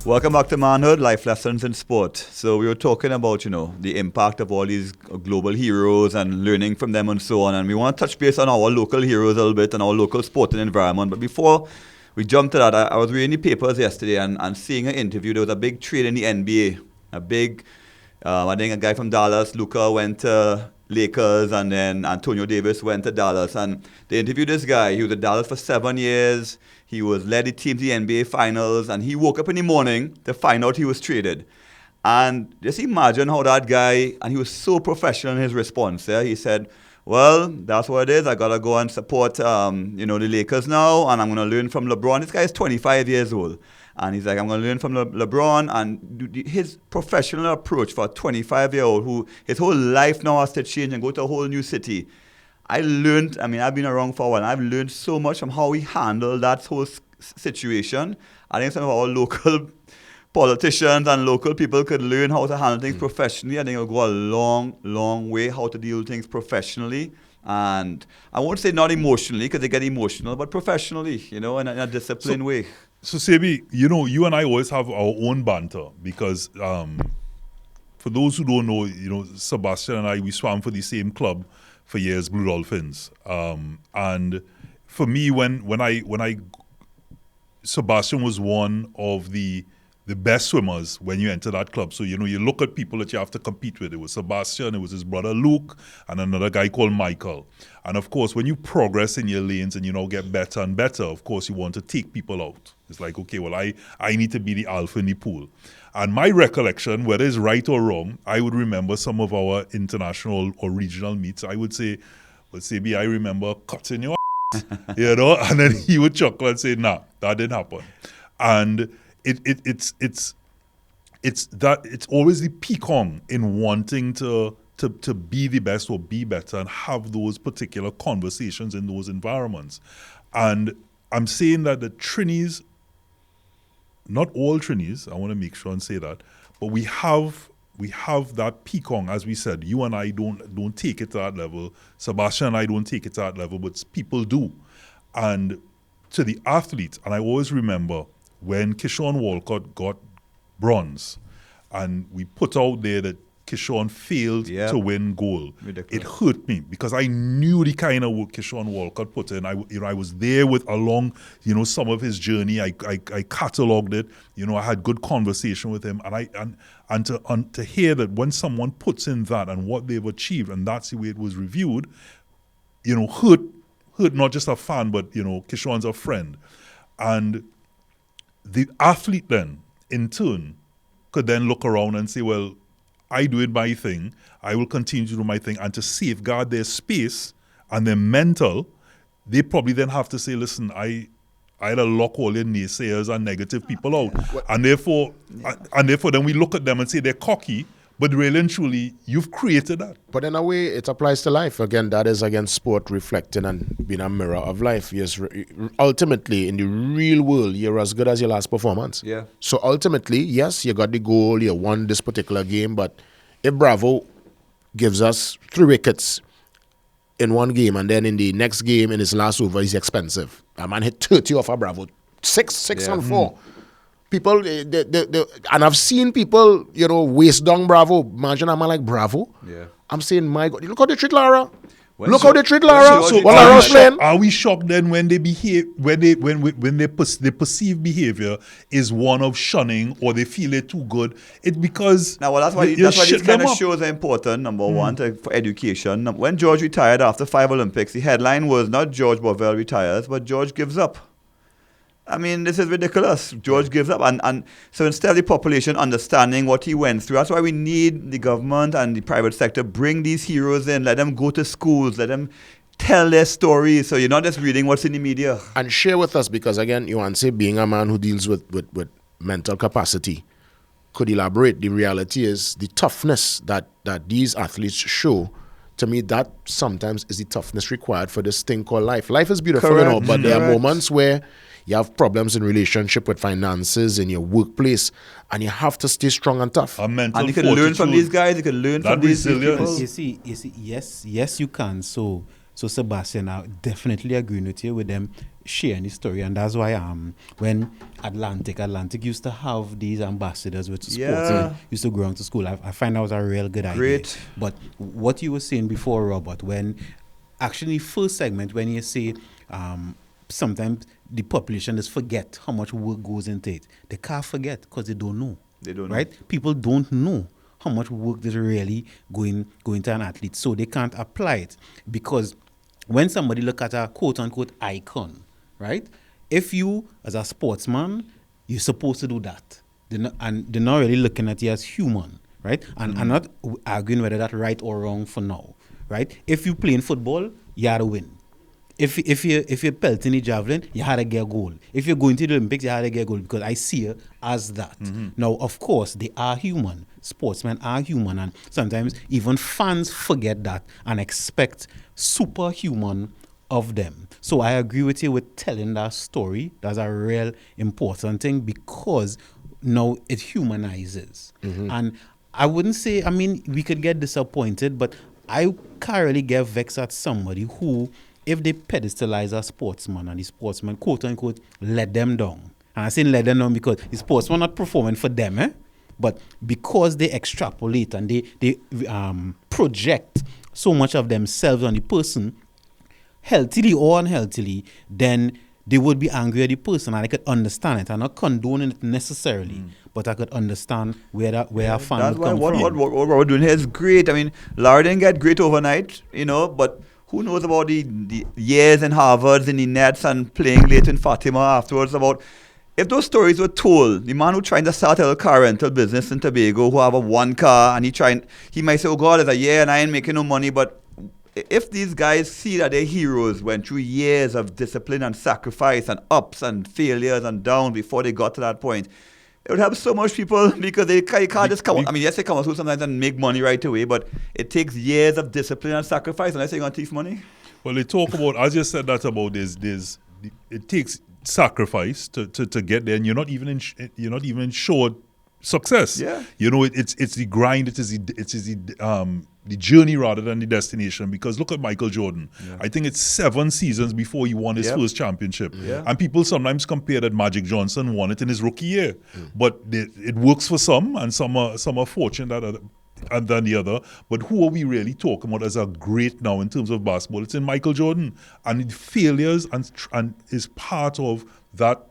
Welcome back to Manhood, Life Lessons in Sport. So we were talking about, the impact of all these global heroes and learning from them and so on. And we want to touch base on our local heroes a little bit and our local sporting environment. But before we jump to that, I was reading the papers yesterday and seeing an interview. There was a big trade in the NBA a big. I think a guy from Dallas, Luka, went to Lakers, and then Antonio Davis went to Dallas. And they interviewed this guy. He was at Dallas for 7 years. He led the team to the NBA Finals, and he woke up in the morning to find out he was traded. And just imagine how that guy, and he was so professional in his response. Yeah? He said, well, that's what it is. I got to go and support the Lakers now, and I'm going to learn from LeBron. This guy is 25 years old. And he's like, I'm going to learn from LeBron. And his professional approach for a 25-year-old who his whole life now has to change and go to a whole new city. I've been around for a while, and I've learned so much from how he handled that whole situation. I think some of our local politicians and local people could learn how to handle things professionally. I think it'll go a long, long way how to deal with things professionally. And I won't say not emotionally, because they get emotional, but professionally, in a disciplined way. So, Sebi, you and I always have our own banter because for those who don't know, Sebastian and I, we swam for the same club for years, Blue Dolphins. And for me, when Sebastian was one of the best swimmers when you enter that club. So, you look at people that you have to compete with. It was Sebastian, it was his brother Luke, and another guy called Michael. And of course, when you progress in your lanes and get better and better, of course, you want to take people out. It's like, okay, well, I need to be the alpha in the pool. And my recollection, whether it's right or wrong, I would remember some of our international or regional meets. I would say, well, Sebi, I remember cutting your ass, and then he would chuckle and say, nah, that didn't happen. And it's always the peacock in wanting to be the best or be better and have those particular conversations in those environments. And I'm saying that the Trinis, not all Trinis, I want to make sure and say that, but we have that peacock, as we said. You and I don't take it to that level. Sebastian and I don't take it to that level, but people do. And to the athlete, and I always remember when Keyshawn Walcott got bronze, and we put out there that Keyshawn failed to win gold. Ridiculous. It hurt me because I knew the kind of work Keyshawn Walcott put in. I was there along some of his journey. I cataloged it. I had good conversation with him, and to hear that when someone puts in that and what they've achieved, and that's the way it was reviewed, hurt not just a fan, but Keyshawn's a friend, and the athlete then in turn could then look around and say, well, I do it my thing, I will continue to do my thing, and to safeguard their space and their mental, they probably then have to say, listen, I had to lock all your naysayers and negative people out. And therefore then we look at them and say they're cocky, but really and truly, you've created that. But in a way, it applies to life. Again, that is, again, sport reflecting and being a mirror of life. Yes, ultimately, in the real world, you're as good as your last performance. Yeah. So ultimately, yes, you got the goal, you won this particular game, but if Bravo gives us 3 wickets in one game, and then in the next game, in his last over, he's expensive. A man hit 30 off a Bravo. 6 and 4. People, and I've seen people, waste down Bravo. Imagine a man like Bravo. Yeah. I'm saying, my God, look how they treat Lara. How they treat Lara. Are we shocked then when they behave, when they perceive behavior is one of shunning, or they feel it too good? It's because that's why these kind of shows are important. Number one, for education. When George retired after 5 Olympics, the headline was not George Bovell retires, but George gives up. I mean, this is ridiculous. George gives up. And so instead of the population understanding what he went through, that's why we need the government and the private sector bring these heroes in, let them go to schools, let them tell their stories. So you're not just reading what's in the media. And share with us, because again, you want to say being a man who deals with mental capacity, could elaborate. The reality is the toughness that these athletes show. To me, that sometimes is the toughness required for this thing called life. Life is beautiful, but there are moments where you have problems in relationship with finances in your workplace, and you have to stay strong and tough. And you can learn from these guys. You can learn from these people. You see, yes, you can. So Sebastian, I definitely agreeing with you with them sharing the story, and that's why when Atlantic used to have these ambassadors with sports, used to go around to school. I find that was a real good idea. Great. But what you were saying before, Robert, when actually first segment when you say sometimes the population just forget how much work goes into it. They can't forget because they don't know. They don't know. Right? People don't know how much work is really going to an athlete, so they can't apply it. Because when somebody look at a quote-unquote icon, right? If you, as a sportsman, you're supposed to do that. They're not really looking at you as human, right? And I'm not arguing whether that's right or wrong for now, right? If you play in football, you had to win. If you're pelting the javelin, you had to get a goal. If you're going to the Olympics, you had to get a goal, because I see it as that. Now, of course, they are human. Sportsmen are human, and sometimes even fans forget that and expect superhuman of them. So I agree with you with telling that story. That's a real important thing, because now it humanizes. And I wouldn't say, I mean, we could get disappointed, but I can't really get vexed at somebody who, if they pedestalize a sportsman and the sportsman, quote unquote, let them down. And I say let them down because the sportsman not performing for them, but because they extrapolate and they project so much of themselves on the person, healthily or unhealthily, then they would be angry at the person, and I could understand it. I'm not condoning it necessarily, but I could understand where a fan would come from. What we're doing here is great. I mean, Larry didn't get great overnight, but who knows about the years in Harvard, in the Nets, and playing late in Fatima afterwards. About if those stories were told, the man who trying to start a car rental business in Tobago, who have a one car, and he might say, oh God, it's a year and I ain't making no money. But if these guys see that their heroes went through years of discipline and sacrifice and ups and failures and downs before they got to that point, it would help so much people, because they can't just come out. I mean, yes, they come out sometimes and make money right away, but it takes years of discipline and sacrifice unless you're going to thief money. Well, they talk about, as you said that about it takes sacrifice to get there, and you're not even ensured success. Yeah. It's the grind, it is the journey rather than the destination. Because look at Michael Jordan. Yeah. I think it's 7 seasons before he won his first championship. Yeah. And people sometimes compare that Magic Johnson won it in his rookie year. But it works for some, and some are fortunate than the other. But who are we really talking about as a great now in terms of basketball? It's in Michael Jordan. And the failures and is part of that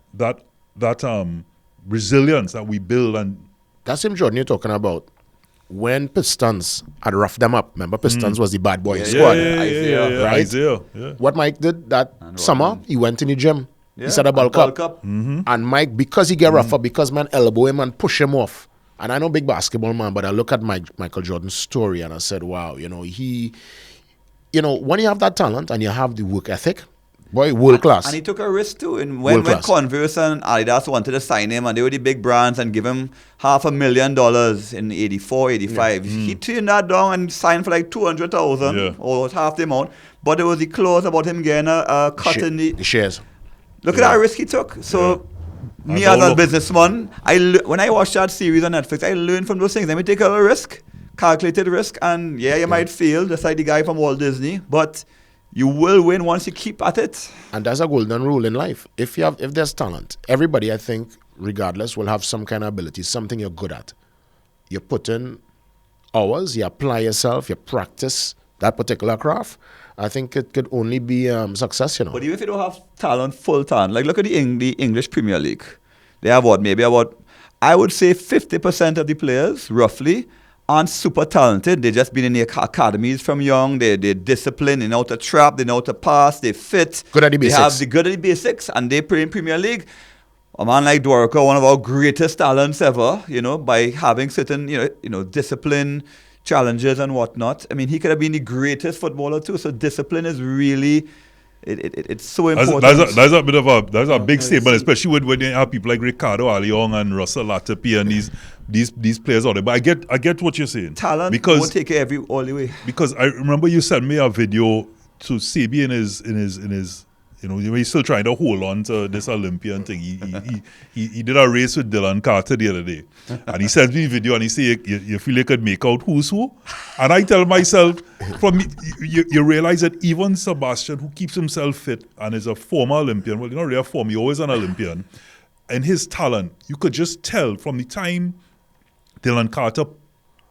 resilience that we build. And that's him, Jordan, you're talking about. When Pistons had roughed them up, remember Pistons was the bad boy squad. Right? Isaiah. What Mike did that summer, he went in the gym. He set a bulk up. And Mike, because he get rougher, because man elbow him and push him off. And I know big basketball man, but I look at Michael Jordan's story and I said, wow, he, when you have that talent and you have the work ethic, boy, world class. And he took a risk too. And when Converse and Adidas wanted to sign him, and they were the big brands, and give him $500,000 in 84, 85, he turned that down and signed for like 200,000 or half the amount. But there was the clause about him getting a cut in the shares. Look at that risk he took. So me as a businessman, when I watched that series on Netflix, I learned from those things. Let me take a little risk, calculated risk, and you might fail, just like the guy from Walt Disney, but you will win once you keep at it. And that's a golden rule in life. If there's talent, everybody, I think, regardless, will have some kind of ability, something you're good at. You put in hours, you apply yourself, you practice that particular craft. I think it could only be success, But even if you don't have talent, full talent, like look at the English Premier League. They have I would say 50% of the players, roughly, aren't super talented. They've just been in the academies from young. They're disciplined. They know how to trap. They know how to pass. They fit. Good at the basics. They have the good at the basics, and they play in Premier League. A man like Dwarka, one of our greatest talents ever, by having certain, discipline, challenges and whatnot. I mean, he could have been the greatest footballer too. So discipline is really, it's so important. That's a big statement, especially when you have people like Ricardo Alliong and Russell Latipi and these players out there. But I get what you're saying. Talent won't take it all the way. Because I remember you sent me a video to Sebi in his he's still trying to hold on to this Olympian thing. He did a race with Dylan Carter the other day. And he sent me a video and he said, you feel you could make out who's who? And I tell myself, you realize that even Sebastian, who keeps himself fit and is a former Olympian, well, not really a former, he's always an Olympian, and his talent, you could just tell from the time Dylan Carter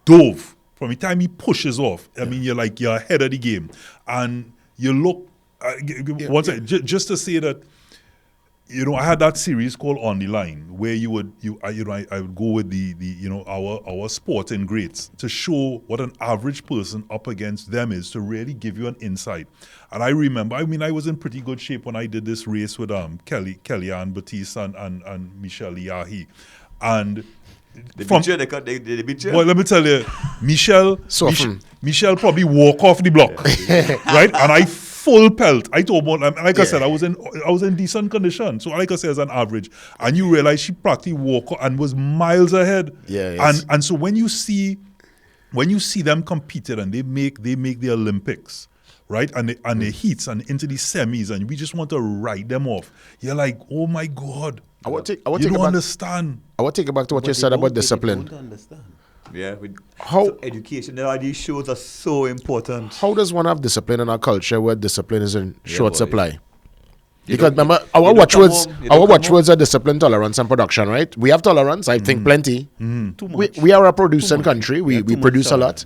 dove, from the time he pushes off, I mean, you're ahead of the game. And you look, just to say that, I had that series called On the Line where I would go with the our sporting greats to show what an average person up against them is, to really give you an insight. And I remember, I was in pretty good shape when I did this race with Kellyanne Batiste and Michelle Yahi. And They beat you? Well, let me tell you, Michelle probably walk off the block, right? And I full pelt. I told her, like I said, I was in decent condition. So like I said, as an average, and you realize she practically walked and was miles ahead. And so when you see them competing and they make the Olympics, right? And the heats and into the semis, and we just want to write them off. You're like, oh my God. You don't understand. I want to take it back to what you said about discipline. They don't understand. Yeah. So education, these shows are so important. How does one have discipline in our culture where discipline is in short supply? Because remember, our watchwords are discipline, tolerance, and production, right? We have tolerance, I think plenty. Too much. We are a producing country. We too produce a much lot.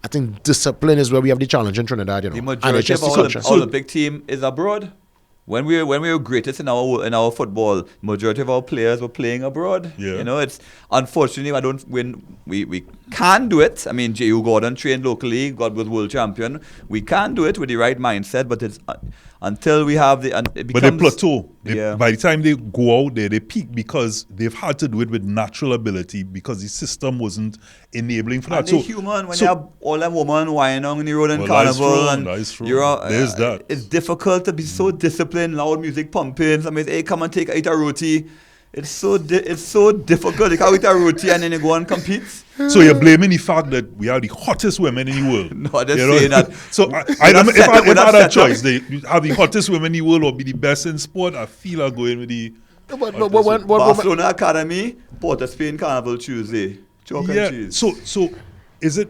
I think discipline is where we have the challenge in Trinidad, The majority of our Olympic team is abroad. When we were greatest in our football, majority of our players were playing abroad. Yeah. It's unfortunately we can do it. I mean, J.U. Gordon trained locally, God was world champion. We can do it with the right mindset, but it's until we have but they plateau. By the time they go out there, they peak because they've had to do it with natural ability because the system wasn't enabling for that. And they're human when you have all them women whining on the road in carnival. That's true. There's that. It's difficult to be so disciplined, loud music pumping. Somebody say, hey, come and eat a roti. It's so difficult. You can't eat a roti and then you go and compete. So you're blaming the fact that we are the hottest women in the world. No, I'm just saying that. So if I had a choice, they have the hottest women in the world or be the best in sport, I feel I'm going with the... Barcelona Academy, Port of Spain Carnival Tuesday. Chalk and cheese. So is it,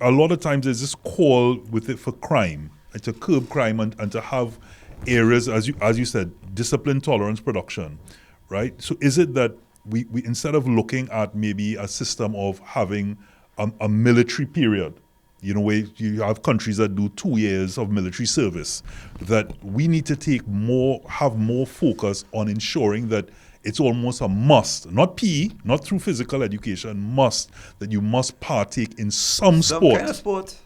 a lot of times there's this call with it for crime, to curb crime and to have areas, as you said, discipline, tolerance, production, right? So is it that we instead of looking at maybe a system of having a military period, where you have countries that do 2 years of military service, that we need to have more focus on ensuring that it's almost a must, not PE, not through physical education, that you must partake in some sport. Kind of sport.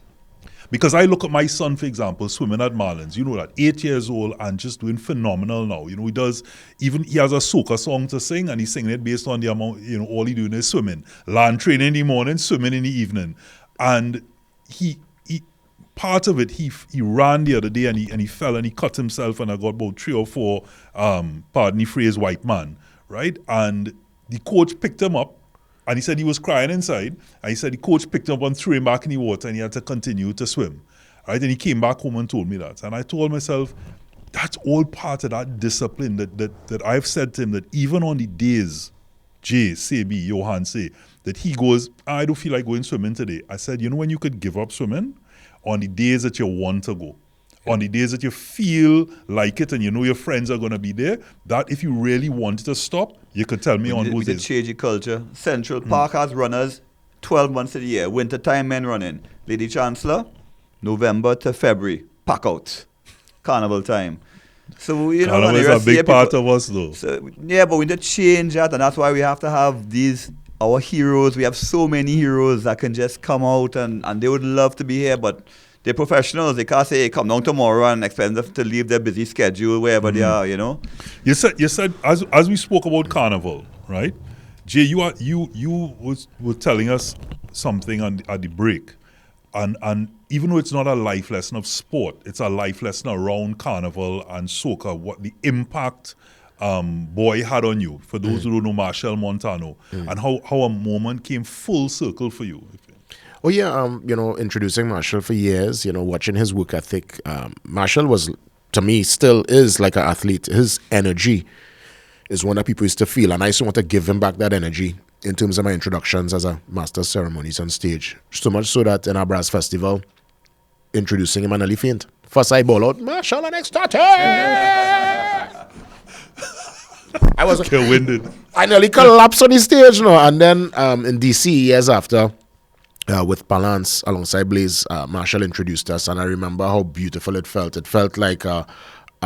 Because I look at my son, for example, swimming at Marlins, that 8 years old and just doing phenomenal now. He has a soca song to sing and he's singing it based on the amount, all he doing is swimming. Land training in the morning, swimming in the evening. And he part of it, he ran the other day and he fell and he cut himself and I got about 3 or 4, pardon the phrase, white man, right? And the coach picked him up. And he said he was crying inside. And he said the coach picked him up and threw him back in the water and he had to continue to swim. Right? And he came back home and told me that. And I told myself, that's all part of that discipline that I've said to him, that even on the days, Jay, Sebi, Johan say, that he goes, I don't feel like going swimming today. I said, when you could give up swimming? On the days that you want to go. On the days that you feel like it and your friends are going to be there, that if you really wanted to stop, you could tell me on those days. We change the culture. Central Park has runners 12 months of the year. Winter time men running. Lady Chancellor, November to February, pack out. Carnival time. So, Carnival is a big part of us though. So, yeah, but we need to change that, and that's why we have to have our heroes. We have so many heroes that can just come out and they would love to be here, but they're professionals. They can't say, hey, come down tomorrow and expect them to leave their busy schedule wherever they are, You said as we spoke about Carnival, right? Jay, you were telling us something at the break. And even though it's not a life lesson of sport, it's a life lesson around Carnival and soca, what the impact Boy had on you, for those who don't know Marshall Montano, and how a moment came full circle for you. Oh yeah, introducing Marshall for years, watching his work ethic. Marshall was, to me, still is like an athlete. His energy is one that people used to feel, and I used to want to give him back that energy in terms of my introductions as a master of ceremonies on stage. So much so that in our brass festival, introducing him and nearly faint. First I ball out, Marshall and ecstatic! I was winded. I nearly collapsed on the stage, and then in DC years after, with Balance alongside Blaze, Marshall introduced us, and I remember how beautiful it felt. It felt like a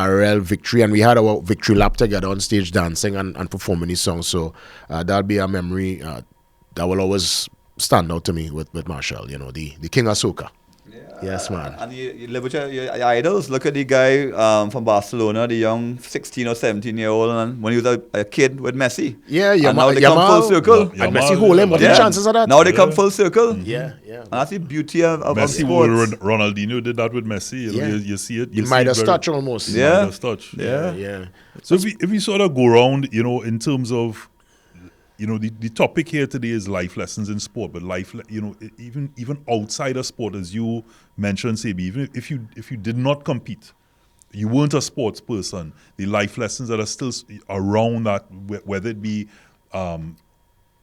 a real victory, and we had our victory lap together on stage, dancing and performing these songs. So that'll be a memory that will always stand out to me with Marshall. You know, the king of soca. Yes, man. And you live with your idols. Look at the guy from Barcelona, the young 16 or 17-year-old, and when he was a kid with Messi. Yeah, and now they come full circle. And Messi hold him. What are the chances of that? Now they come full circle. Yeah. And that's the beauty of Messi, sports. Ronaldinho did that with Messi. You see it. You might have touch almost. Yeah. Midas touch. Yeah. So if we sort of go around, you know, in terms of, you know, the topic here today is life lessons in sport, but life, you know, even outside of sport, as you mentioned, Sebi, even if you did not compete, you weren't a sports person, the life lessons that are still around that, whether it be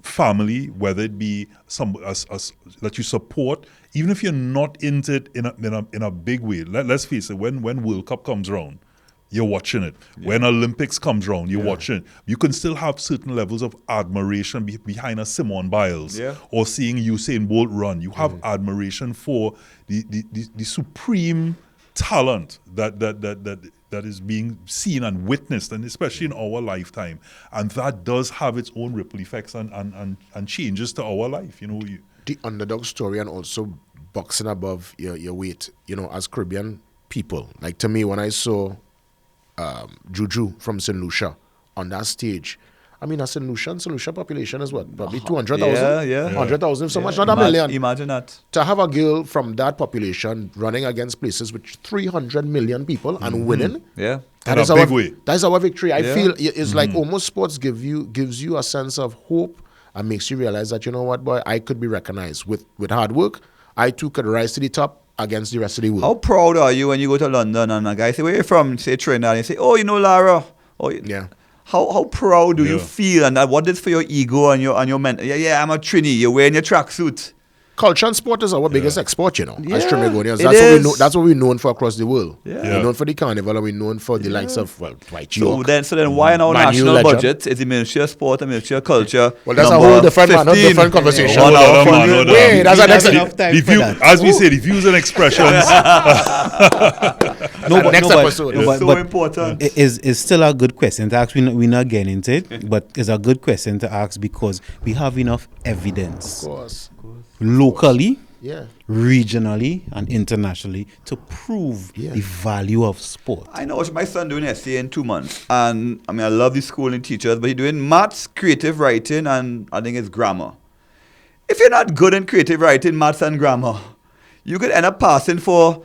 family, whether it be that you support, even if you're not into it in a big way. Let's face it, when World Cup comes around, you're watching it. Yeah. When Olympics comes around, you're watching it. You can still have certain levels of admiration behind a Simone Biles or seeing Usain Bolt run. You have admiration for the supreme talent that is being seen and witnessed, and especially in our lifetime. And that does have its own ripple effects and changes to our life. You know, the underdog story, and also boxing above your weight. You know, as Caribbean people, like to me, when I saw Juju from St. Lucia on that stage. I mean, St. Lucia population is what? Probably 200,000? Yeah. 100,000, so much, not a million. Imagine that. To have a girl from that population running against places with 300 million people and winning. Yeah. That is our victory. I feel it's like almost sports gives you a sense of hope and makes you realize that, you know what, boy, I could be recognized with hard work. I too could rise to the top against the rest of the world. How proud are you when you go to London and a guy say, where are you from? Say Trinidad. And you say, oh, you know Lara. Oh, yeah. How proud do you feel? And what is for your ego and your mental? Yeah, I'm a Trini. You're wearing your tracksuit. Culture and sport is our biggest export, you know, as Trinidadians. That's what we're known for across the world. Yeah. We're known for the carnival, and we're known for the likes of, White York. So then why in our national budget is the Ministry of Sport and Ministry of Culture? Well, that's a whole different conversation. Wait, that's an next as we say, the views and expressions. Next episode. It's so important. It's still a good question to ask. We're not getting into it, but it's a good question to ask because we have enough evidence. Of course. Locally, regionally, and internationally to prove the value of sport. I know my son doing essay in 2 months, and I mean I love the school and teachers, but he's doing maths, creative writing, and I think it's grammar. If you're not good in creative writing, maths, and grammar, you could end up passing for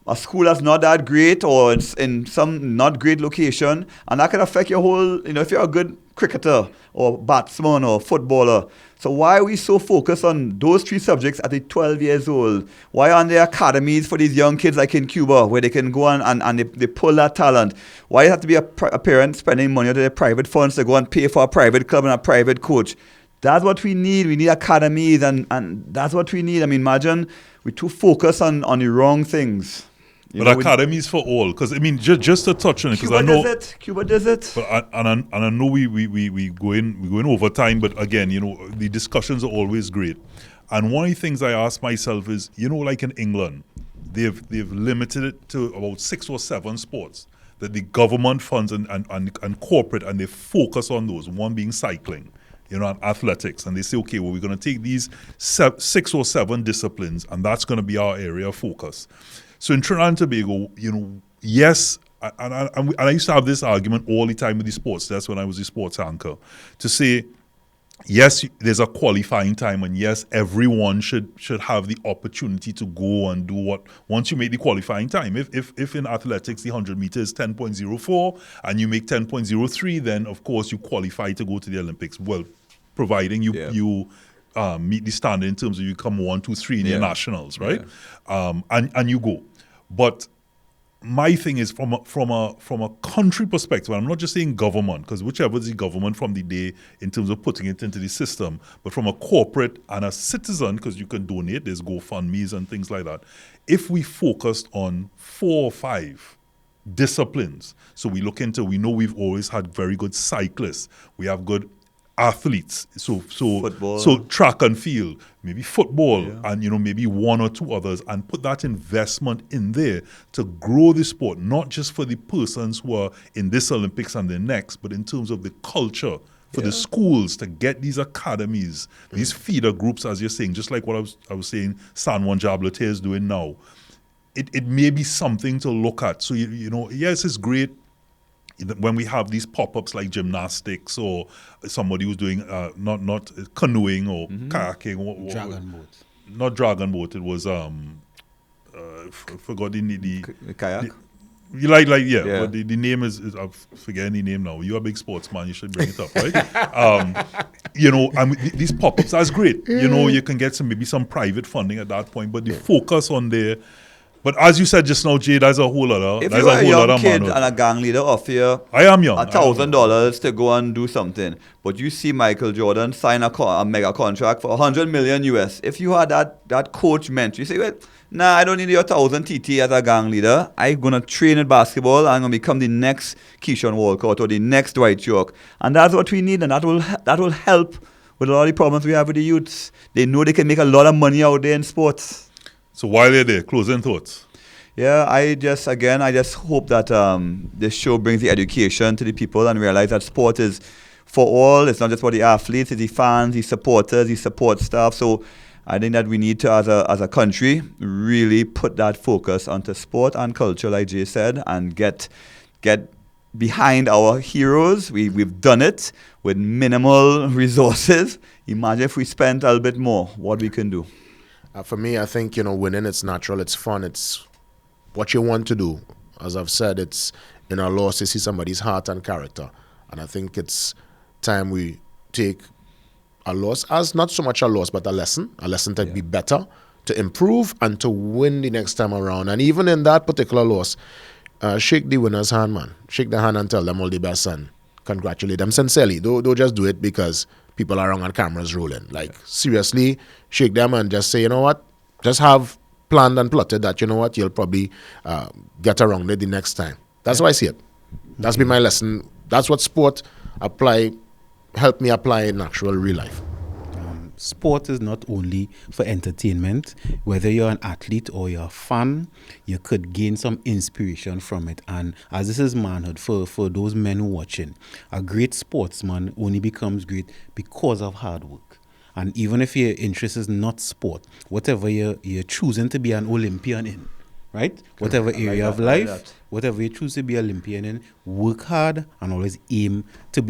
a school that's not that great or in some not great location, and that can affect your whole, you know, if you're a good cricketer or batsman or footballer. So why are we so focused on those 3 subjects at 12 years old? Why aren't there academies for these young kids like in Cuba where they can go and they pull that talent? Why you have to be a parent spending money on their private funds to go and pay for a private club and a private coach? That's what we need. We need academies and that's what we need. I mean, imagine we're too focused on the wrong things. But academies for all, because I mean, just to touch on it, because I know Cuba does it. But I know we go in over time, but again, you know, the discussions are always great. And one of the things I ask myself is, you know, like in England, they've limited it to about 6 or 7 sports that the government funds and corporate, and they focus on those. One being cycling, you know, and athletics, and they say, okay, well, we're going to take these 6 or 7 disciplines, and that's going to be our area of focus. So in Trinidad and Tobago, you know, yes, and I used to have this argument all the time with the sports. That's when I was the sports anchor, to say, yes, there's a qualifying time, and yes, everyone should have the opportunity to go and do what once you make the qualifying time. If in athletics the 100 meters 10.04 and you make 10.03, then of course you qualify to go to the Olympics. Well, providing you meet the standard in terms of you come 1, 2, 3 in your nationals, right? And you go. But my thing is from a country perspective, I'm not just saying government, because whichever is the government from the day in terms of putting it into the system, but from a corporate and a citizen, because you can donate, there's GoFundMes and things like that. If we focused on 4 or 5 disciplines, so we know we've always had very good cyclists, we have good athletes. So Football. so track and field, maybe football, and maybe one or two others, and put that investment in there to grow the sport, not just for the persons who are in this Olympics and the next, but in terms of the culture. For the schools to get these academies, these feeder groups, as you're saying, just like what I was saying, San Juan Jablotez is doing now. It may be something to look at. So yes, it's great when we have these pop-ups like gymnastics or somebody who's doing not canoeing or kayaking. Dragon boat. Not dragon boat. It was forgot the kayak. But the name is I forget any name now. You're a big sportsman, you should bring it up, right? These pop-ups, that's great. You can get maybe some private funding at that point, but the focus on there. But as you said just now, Jay, that's a whole other. If that's you're a a whole young other kid manhood. and a gang leader offer you I am young. $1,000 to go and do something, but you see Michael Jordan sign a mega contract for $100 million US. If you had that coach mentor, you say, well, nah, I don't need your 1,000 TT as a gang leader. I'm gonna train in basketball. I'm gonna become the next Keyshawn Walcott or the next Dwight York, and that's what we need, and that will help with a lot of the problems we have with the youths. They know they can make a lot of money out there in sports. So while you're there, closing thoughts. Yeah, I just hope that this show brings the education to the people and realize that sport is for all. It's not just for the athletes, it's the fans, the supporters, the support staff. So I think that we need to, as a country, really put that focus onto sport and culture, like Jay said, and get behind our heroes. We've done it with minimal resources. Imagine if we spent a little bit more, what we can do. For me, I think, winning, it's natural, it's fun, it's what you want to do. As I've said, it's in our loss to see somebody's heart and character. And I think it's time we take a loss as not so much a loss, but a lesson to be better, to improve, and to win the next time around. And even in that particular loss, shake the winner's hand, man. Shake the hand and tell them all the best and congratulate them sincerely. Don't just do it because people are around and cameras rolling. Like, seriously, shake them and just say, you know what, just have planned and plotted that, you know what, you'll probably get around it the next time. That's how I see it. That's been my lesson. That's what sport helped me apply in actual real life. Sport is not only for entertainment. Whether you're an athlete or you're a fan, you could gain some inspiration from it. And as this is manhood, for those men watching, a great sportsman only becomes great because of hard work. And even if your interest is not sport, whatever you're choosing to be an Olympian in, right? Whatever area of life, whatever you choose to be Olympian in, work hard and always aim to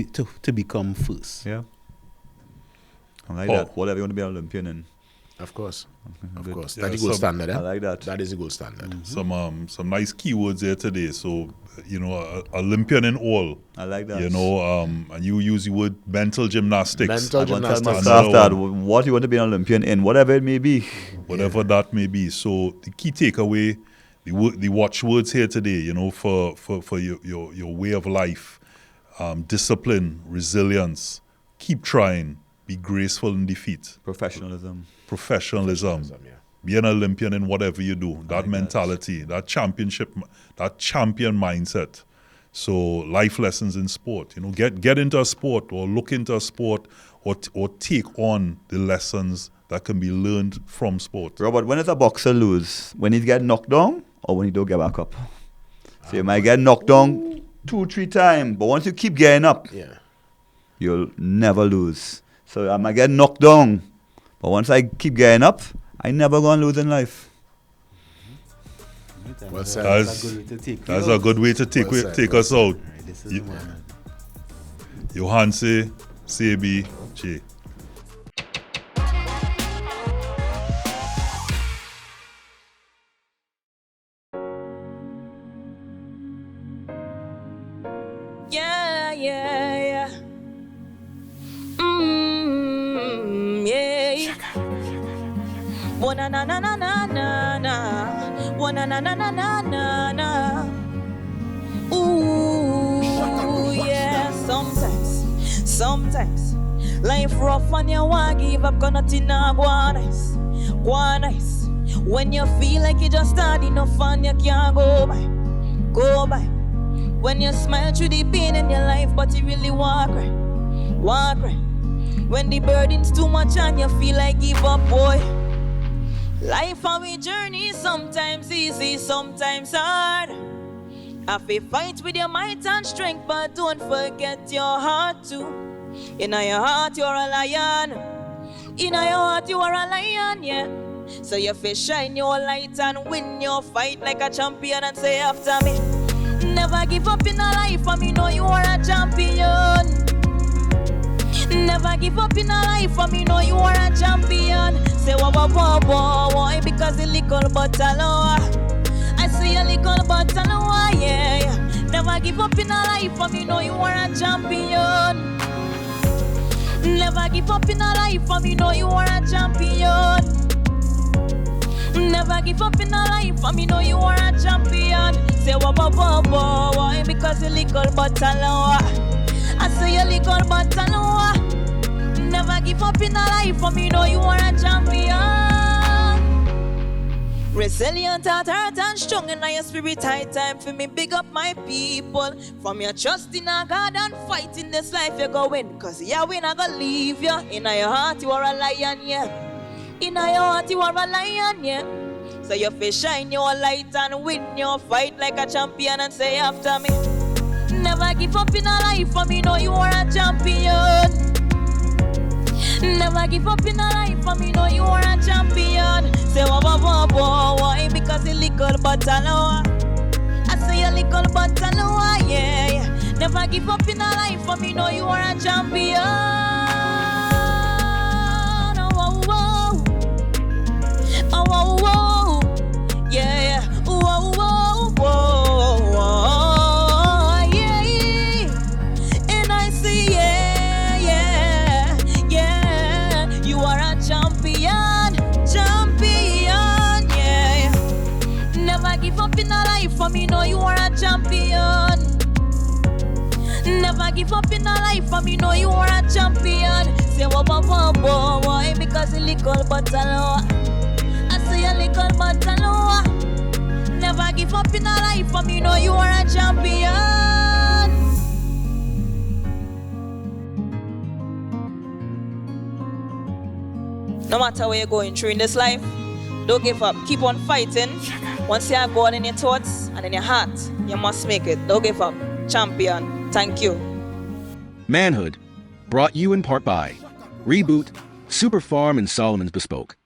become first. Yeah. I like that. Whatever you want to be an Olympian in. Of course. Of course. Yeah, That's the gold standard. I like that. That is the gold standard. Mm-hmm. Some nice keywords there today. So, Olympian in all. I like that. And you use the word mental gymnastics. Mental I want to tell gymnastics. my staff that what you want to be an Olympian in, whatever it may be. Whatever that may be. So the key takeaway, the watchwords here today, for your way of life, discipline, resilience, keep trying, be graceful in defeat. Professionalism. Yeah. Be an Olympian in whatever you do. That mentality, that champion mindset. So life lessons in sport. Get into a sport or look into a sport or take on the lessons that can be learned from sport. Robert, when does a boxer lose? When he get knocked down or when he don't get back up? So you might get knocked down 2-3 times, but once you keep getting up, you'll never lose. So I might get knocked down, but once I keep getting up, I never gonna lose in life. Well said. That's a good way to take us out. Johanse, CB, J. Yeah. Wanna na na na na na na. Wanna na na na na na na. Ooh, yeah. Sometimes life rough and you want give up, cause nothing now go nice. When you feel like you just had enough and you can't go by. When you smile through the pain in your life, but you really walk right. When the burden's too much and you feel like give up, boy. Life and we journey, sometimes easy, sometimes hard. Have to fight with your might and strength, but don't forget your heart too. In your heart you're a lion. In your heart you are a lion, yeah. So you fi shine your light and win your fight like a champion and say after me. Never give up in a life and me know you are a champion. Never give up in a life and me know you are a champion. Say wah wah wah wah wah because the little bottle. I see a little bottle, yeah, yeah. Never give up in a life and me know you are a champion. Never give up in a life and me know you are a champion. Never give up in a life and me know you are a champion. Say wah wah wah wah wah because the little bottle. I say a little bottle. Never give up in a life and me know you are a champion. Resilient at heart and strong in your spirit. High time for me big up my people. From your trust in a God and fight in this life you go win. Cause Yahweh not gonna leave you. In your heart you are a lion, yeah. In your heart you are a lion, yeah. So you fi shine your light and win your fight like a champion and say after me. Never give up in a life and me know you are a champion. Never give up in a life and me know you are a champion. Say wah wah wah wah wah because the little bottle. I say a little bottle, yeah, yeah. Never give up in a life and me know you are a champion. Oh, whoa, whoa. Oh, whoa, whoa. Yeah, yeah. Whoa, whoa, whoa, whoa. Yeah, yeah. And I see, yeah, yeah, yeah. You are a champion, champion, yeah. Never give up in a life for me, know you are a champion. Never give up in a life for me, know you are a champion. Say wah wah wah wah wah because a little bottle. I say a little bottle. Never give up in a life for me, know you are a champion. No matter what you're going through in this life, don't give up. Keep on fighting. Once you have God in your thoughts and in your heart, you must make it. Don't give up. Champion. Thank you. Manhood, brought you in part by Reboot, Super Farm and Solomon's Bespoke.